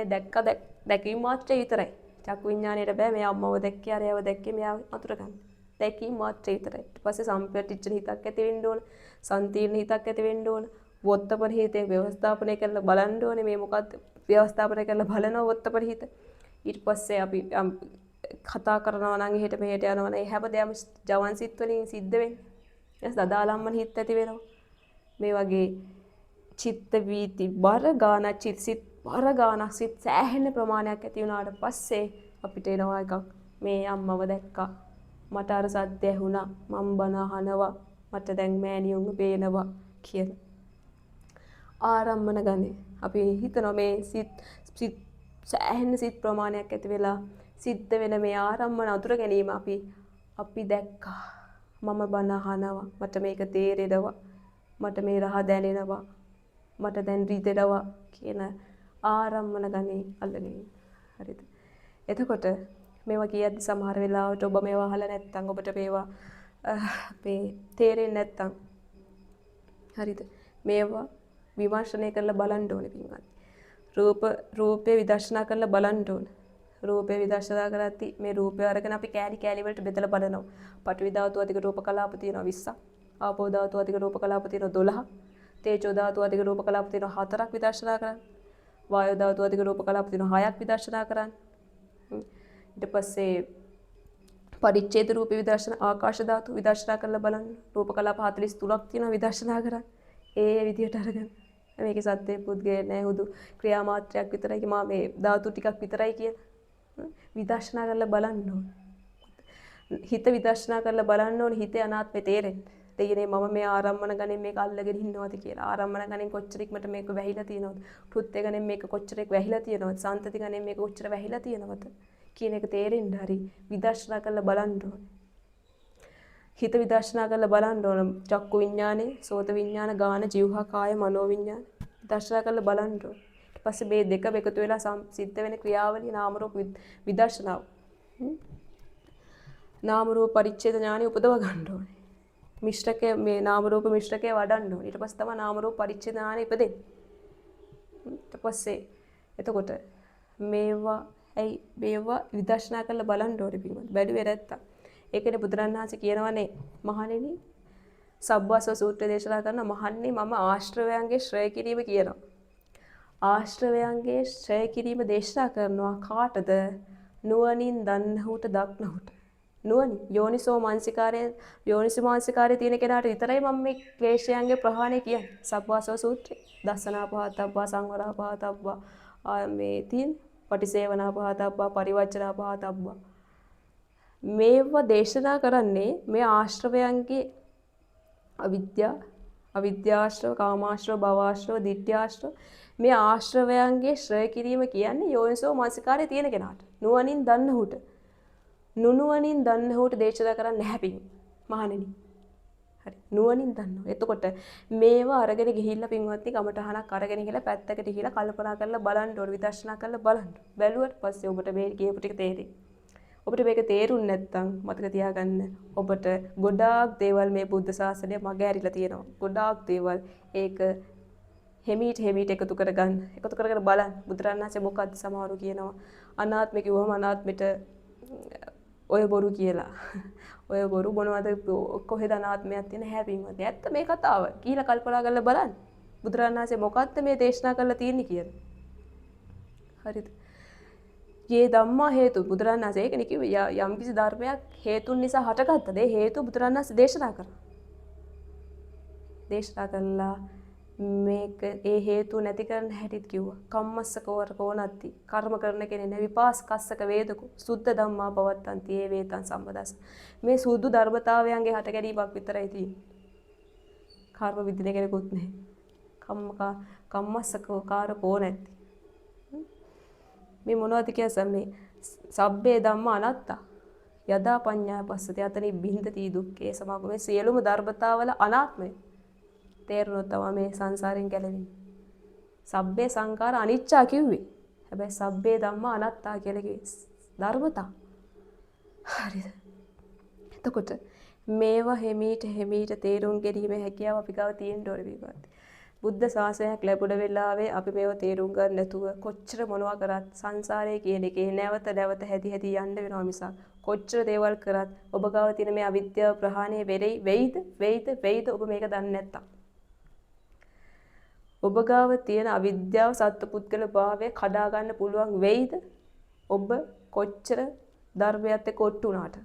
දැකීම මාත්‍රේ විතරයි. චක්කු විඥානයට බෑ මෙයා අම්මව දැක්කේ අරයව දැක්කේ මෙයා අතුර ගන්න. දැකීම මාත්‍රේ විතරයි. ඊට පස්සේ සම්ප්‍රතිච්ඡ හිතක් ඇති වෙන්න ඕන. සම්තීර්ණ හිතක් ඇති වෙන්න ඕන. වොත්තපන හිතේ ව්‍යවස්ථාපනය කරලා බලන්න ඕනේ මේ මොකක්ද ව්‍යවස්ථාපනය කරලා බලනවා වොත්තපන හිත. ඊට පස්සේ අපි කතා කරනවා නම් එහෙට මෙහෙට යනවා නම් ඒ හැමදේම ජවන් සිත් වලින් සිද්ධ වෙන්නේ. එස් දදාලම්මන හිත ඇති වෙනවා. මේ වගේ චිත්ත වීති බර ගාන සිත් සෑහෙන ප්‍රමාණයක් ඇති වුණාට පස්සේ අපිට එනවා එකක් මේ අම්මව දැක්කා. මට අර සද්ද ඇහුණා. මම බන අහනවා. මට දැන් මෑණියුන්ව පේනවා කියලා. ආරම්මන ගන්නේ අපි හිතනවා මේ සිත් සෑහෙන සිත් ප්‍රමාණයක් ඇති වෙලා සිද්ධ වෙන මේ ආරම්මන අතුර ගැනීම අපි දැක්කා මම බන අහනවා මට මේක තේරෙනවා මට මේ රහ දැනෙනවා මට දැන් රිදෙනවා කියන ආරම්මන ගන්නේ අල්ලගෙන හරිද? එතකොට මේවා කියද්දි සමහර වෙලාවට ඔබ මේවා අහලා නැත්නම් ඔබට මේවා මේ තේරෙන්නේ නැත්නම් හරිද? මේවා විමර්ශනය කරලා බලන්න ඕනේ පින්වත්. රූපේ විදර්ශනා කරලා බලන්න ඕනේ. රූපේ විදර්ශනා කරද්දී මේ රූපය අරගෙන අපි කෑලි වලට බෙදලා බලනවා. පඨවි ධාතු අධික රූප කලාප තියෙනවා 20ක්. ආපෝ ධාතු අධික රූප කලාප තියෙනවා 12ක්. තේජෝ ධාතු අධික රූප කලාප තියෙනවා 4ක් විදර්ශනා කරන්න. වායෝ ධාතු අධික රූප කලාප තියෙනවා 6ක් විදර්ශනා කරන්න. ඊට පස්සේ පරිච්ඡේද රූප විදර්ශනා ආකාශ ධාතු විදර්ශනා කරලා බලන්න. රූප කලාප 43ක් තියෙනවා විදර්ශනා කරන්න. ඒ විදිහට අරගෙන මේකේ සත්‍ය පුද්ගලයා නෑ හුදු ක්‍රියා මාත්‍රයක් විතරයි මා මේ ධාතු ටිකක් විතරයි කියලා විදර්ශනා කරලා බලන්න ඕන. හිත විදර්ශනා කරලා බලන්න ඕන හිතේ අනාත්මය තේරෙන්න. දෙයනේ මම මේ ආරම්මන ගණන් මේක අල්ලගෙන ඉන්නවද කියලා. ආරම්මන ගණන් කොච්චරක් මට මේක වැහිලා තියෙනවද? කෘත්‍ය ගණන් මේක කොච්චරක් වැහිලා තියෙනවද? සාන්තති ගණන් මේක කොච්චර වැහිලා තියෙනවද කියන එක තේරෙන්න හරි විදර්ශනා කරලා බලන්න ඕන. හිත විදර්ශනා කරලා බලන්න ඕන. චක්කු විඥානේ, සෝත විඥාන, ගාන, જીවහා, කාය, මනෝ විඥාන විදර්ශනා කරලා බලන්න ඕන. ඊට පස්සේ මේ දෙක එකතු වෙලා සිද්ධ වෙන ක්‍රියාවලිය නාම රූප විදර්ශනාව. නාම රූප පරිච්ඡේද ඥානෙ උපදව ගන්න ඕනේ. මිශ්‍රකයේ මේ නාම රූප මිශ්‍රකයේ වඩන්න ඕනේ. ඊට පස්සේ තමයි නාම රූප පරිච්ඡේද ඥානෙ ඉපදෙන්නේ. ඊට පස්සේ එතකොට මේවා විදර්ශනා කරලා බලන්න ඕනේ පිළිබඳ. බැලුවේ නැත්තම් ඒකනේ බුදුරණාහි කියනවානේ මහණෙනි සබ්බස්ව සූත්‍ර දේශනා කරන මහන්නේ මම ආශ්‍රවයන්ගේ ශ්‍රේය කිරීම කියනවා. ආශ්‍රවයන්ගේ ශ්‍රය කිරීම දේශනා කරනවා කාටද? නුවණින් දන්නහුට දක්නහුට. නුවණින් යෝනිසෝ මානසිකාරයේ තියෙන කෙනාට විතරයි මම මේ ක්ලේශයන්ගේ ප්‍රහාණය කියන්නේ. සබ්බාසව සූත්‍රය, දසනා පහතබ්බා, සංවරා පහතබ්බා, මේ තියෙන පටිසේවනා පහතබ්බා, පරිවර්ජනා පහතබ්බා. මේව දේශනා කරන්නේ මේ ආශ්‍රවයන්ගේ අවිද්‍යාශ්‍රව, කාමාශ්‍රව, භවආශ්‍රව, ditthිආශ්‍රව මේ ආශ්‍රවයන්ගේ ශ්‍රය කිරීම කියන්නේ යෝනිසෝ මානසිකාරයේ තියෙන කෙනාට. නුවණින් දන්නහුට. නුනුවණින් දන්නහුට දේශනා කරන්නේ නැහැ පින්. මහණෙනි. හරි. නුවණින් දන්නවා. එතකොට මේවා අරගෙන ගිහිල්ලා පින්වත්නි කමටහනක් අරගෙන ගිහලා පැත්තකට ගිහිල්ලා කල්පනා කරලා බලන්න ඕන, විදර්ශනා කරලා බලන්න. බැලුවට පස්සේ ඔබට මේ කියපු ටික තේරෙයි. ඔබට මේක තේරුන්නේ නැත්නම් මතක තියාගන්න ඔබට ගොඩාක් දේවල් මේ බුද්ධ ශාසනය මගහැරිලා තියෙනවා. ගොඩාක් දේවල් ඒක හෙමීට එකතු කරගන්න. එකතු කරගෙන බලන්න. බුදුරණන් වහන්සේ මොකක්ද සමහරු කියනවා අනාත්මය කිව්වම අනාත්මෙට ඔය බොරු කියලා. ඔය බොරු මොනවද කොහෙද අනාත්මයක් තියෙන හැපින්වද? ඇත්ත මේ කතාව. කියලා කල්පනා කරලා බලන්න. බුදුරණන් වහන්සේ මොකක්ද මේ දේශනා කරලා තියෙන්නේ කියලා. හරිද? ये ධම්මා හේතු බුදුරණන් වහන්සේ ඒකනේ කිව්වේ යම්කිසි ධර්මයක් හේතුන් නිසා හටගත්තද ඒ හේතු බුදුරණන් වහන්සේ දේශනා කරා. දේශනා කළා මේක ඒ හේතු නැති කරන්න හැටිත් කිව්වා. කම්මස්සකවර කෝණත්ති කර්ම කරන කෙනේ නේ විපාසකස්සක වේදකෝ සුද්ධ ධම්මා පවත්තන්ති ඒ වේතං සම්බදස්. මේ සුදු ධර්මතාවයන්ගේ හට ගැනීමක් විතරයි තියෙන්නේ. කර්ම විදින කෙනෙකුත් නැහැ. කම්මස්සකෝ කාරකෝ නැති. මේ මොනවද කියන්නේ මේ සබ්බේ ධම්ම අනාත්තා යදා පඤ්ඤා පස්සති අතනි බින්දති දුක්ඛේ සමග මේ සියලුම ධර්මතාවල අනාත්මය තේරුණොත් තමයි මේ සංසාරයෙන් ගැලවෙන්නේ. සබ්බේ සංඛාර අනිච්චා කිව්වේ. හැබැයි සබ්බේ ධම්ම අනාත්තා කියලා කිව්වේ ධර්මතා. හරිද? එතකොට මේවා හෙමීට තේරුම් ගැනීමේ හැකියාව අපි ගාව තියෙන්න ඕනේ මේවත්. බුද්ධ ශාසනයක් ලැබුණ වෙලාවේ අපි මේව තේරුම් ගන්න නැතුව කොච්චර මොනවා කරත් සංසාරයේ කියන එකේ නැවත හැදි යන්න වෙනවා මිසක් කොච්චර දේවල් කරත් ඔබ ගාව තියෙන මේ අවිද්‍යාව ප්‍රහාණය වෙයිද ඔබ මේක දන්නේ නැත්තම්. ඔබ ගාව තියෙන අවිද්‍යාව සත්පුද්ගල භාවය කඩා ගන්න පුළුවන් වෙයිද? ඔබ කොච්චර ධර්මයත් එක්ක ඔට්ටු වුණාට.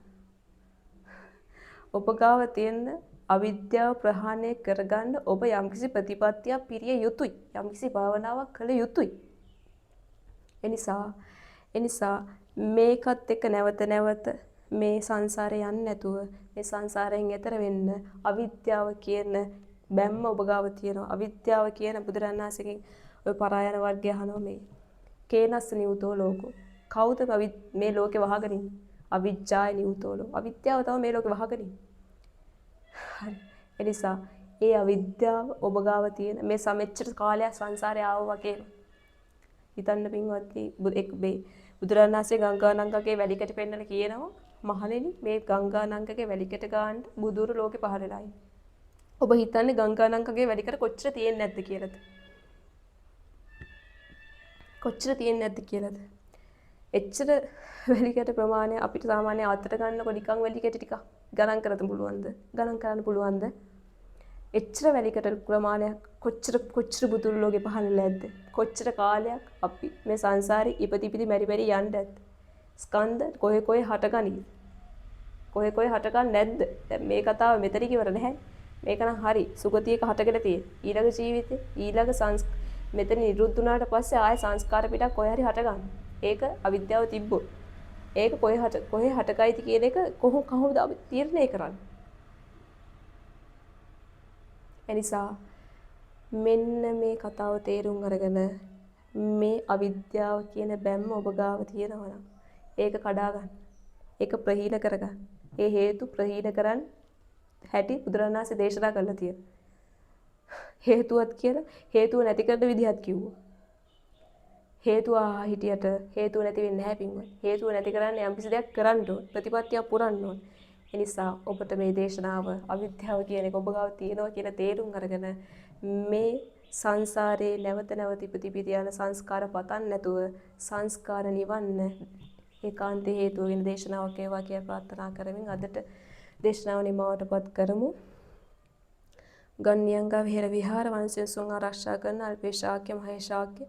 ඔබ ගාව තියෙන අවිද්‍යාව ප්‍රහාණය කරගන්න ඔබ යම්කිසි ප්‍රතිපත්තියක් පිරිය යුතුයි. යම්කිසි භාවනාවක් කළ යුතුයි. එනිසා මේකත් එක්ක නැවත මේ සංසාරේ යන්නේ නැතුව මේ සංසාරයෙන් එතර වෙන්න අවිද්‍යාව කියන බැම්ම ඔබ ගාව තියෙනවා. අවිද්‍යාව කියන බුදුරණන් වහන්සේගෙන් ඔය පරායන වර්ගය අහනවා මේ කේනස්ස නියුතෝ ලෝකෝ. කවුද මේ ලෝකේ වහගෙන ඉන්නේ? අවිජ්ජාය නියුතෝ ලෝකෝ. අවිද්‍යාව තමයි මේ ලෝකේ වහගෙන ඉන්නේ. හරි. එනිසා ඒ අවිද්‍යාව ඔබ ගාව තියෙන මේ සමෙච්චර කාලයක් සංසාරේ ආවා වගේ හිතන්න පින්වත්නි බුදුරණන් වහන්සේ ගංගානංගගේ වැලිකට පෙන්නලා කියනවා මහණෙනි මේ ගංගානංගගේ වැලිකට ගන්න බුදුරු ලෝකේ පහළ වෙලා ඉන්නේ. ඔබ හිතන්නේ ගංගානංගගේ වැලිකට කොච්චර තියෙන්නේ නැද්ද කියලාද? කොච්චර තියෙන්නේ නැද්ද කියලාද? එච්චර වැලිකට ප්‍රමාණය අපිට සාමාන්‍ය අතට ගන්නකො නිකන් වැලිකට ටිකක් ගණන් කරන්න පුළුවන්ද? එච්චර වැලිකට ප්‍රමාණයක් කොච්චර බුදුරු ලෝකේ පහළලා ඇද්ද? කොච්චර කාලයක් අපි මේ සංසාරේ ඉපදිපිදි මෙරි යන්න ඇද්ද? ස්කන්ධ කොහේ හටගනීද? කොහේ හටගන්නේ නැද්ද? දැන් මේ කතාව මෙතන කිවර නැහැ. මේක නම් හරි සුගතියක හටගෙන තියෙන. ඊළඟ ජීවිතේ මෙතන නිරුද්ධ වුණාට පස්සේ ආය සංස්කාර පිටක් කොහේ හරි හටගන්න. ඒක අවිද්‍යාව තිබ්බොත්. ඒක කොහේ හටගයිද කියන එක කොහොමද අපි තීරණය කරන්නේ? එනිසා මෙන්න මේ කතාව තේරුම් අරගෙන මේ අවිද්‍යාව කියන බැම්ම ඔබ ගාව තියෙනවා නම් ඒක කඩා ගන්න. ඒක ප්‍රහීන කරගන්න. ඒ හේතු ප්‍රහීන කරන්න හැටි බුදුරණන් වහන්සේ දේශනා කරලා තියෙනවා. හේතුවත් කියලා හේතුව නැති කරන විදිහත් කිව්වා. හේතුව හිටියට හේතුව නැති වෙන්නේ නැහැ පින්වත්. හේතුව නැති කරන්නේ යම්කිසි දෙයක් කරන්න ඕන. ප්‍රතිපත්තියක් පුරන්න ඕන. ඒ නිසා ඔබට මේ දේශනාව අවිද්‍යාව කියන එක ඔබ ගාව තියෙනවා කියලා තේරුම් අරගෙන මේ සංසාරේ නැවත ඉපදිපිදි යන සංස්කාර පතන්න නැතුව සංස්කාර නිවන්න ඒකාන්ත හේතුව වෙන දේශනාවක් වේවා කියලා ප්‍රාර්ථනා කරමින් අදට දේශනාව නිමවටපත් කරමු. ගන්නියංගා විහෙර විහාර වංශය සුන් ආරක්ෂා කරන අල්පේ ශාක්‍ය මහේ ශාක්‍ය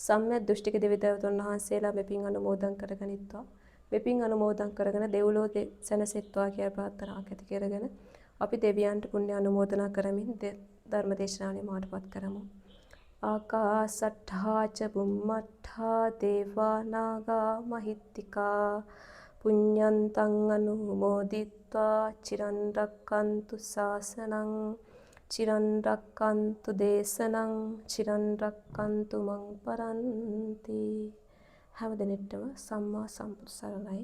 සම්‍යක් දෘෂ්ටික දෙවිදේවතුන් වහන්සේලා මෙපින් අනුමෝදන් කරගනිත්වා. මෙපින් අනුමෝදන් කරගෙන දෙව්ලොව සැනසෙත්වා කියලා ප්‍රාර්ථනාවක් ඇති කරගෙන අපි දෙවියන්ට පුණ්‍ය අනුමෝදනා කරමින් ධර්ම දේශනාවේ මාටපත් කරමු. ආකාසට්ඨා ච බුම්මට්ඨා දේවා නාග මහිත්‍තිකා පුඤ්ඤන්තං අනුමෝදිත්වා චිරන් රැක්කන්තු ශාසනං චිරන් රැක්කන්තු දේශනං චිරන් රැක්කන්තු මං පරන්ති. හැම දිනෙටම සම්මා සම්බුදු සරණයි.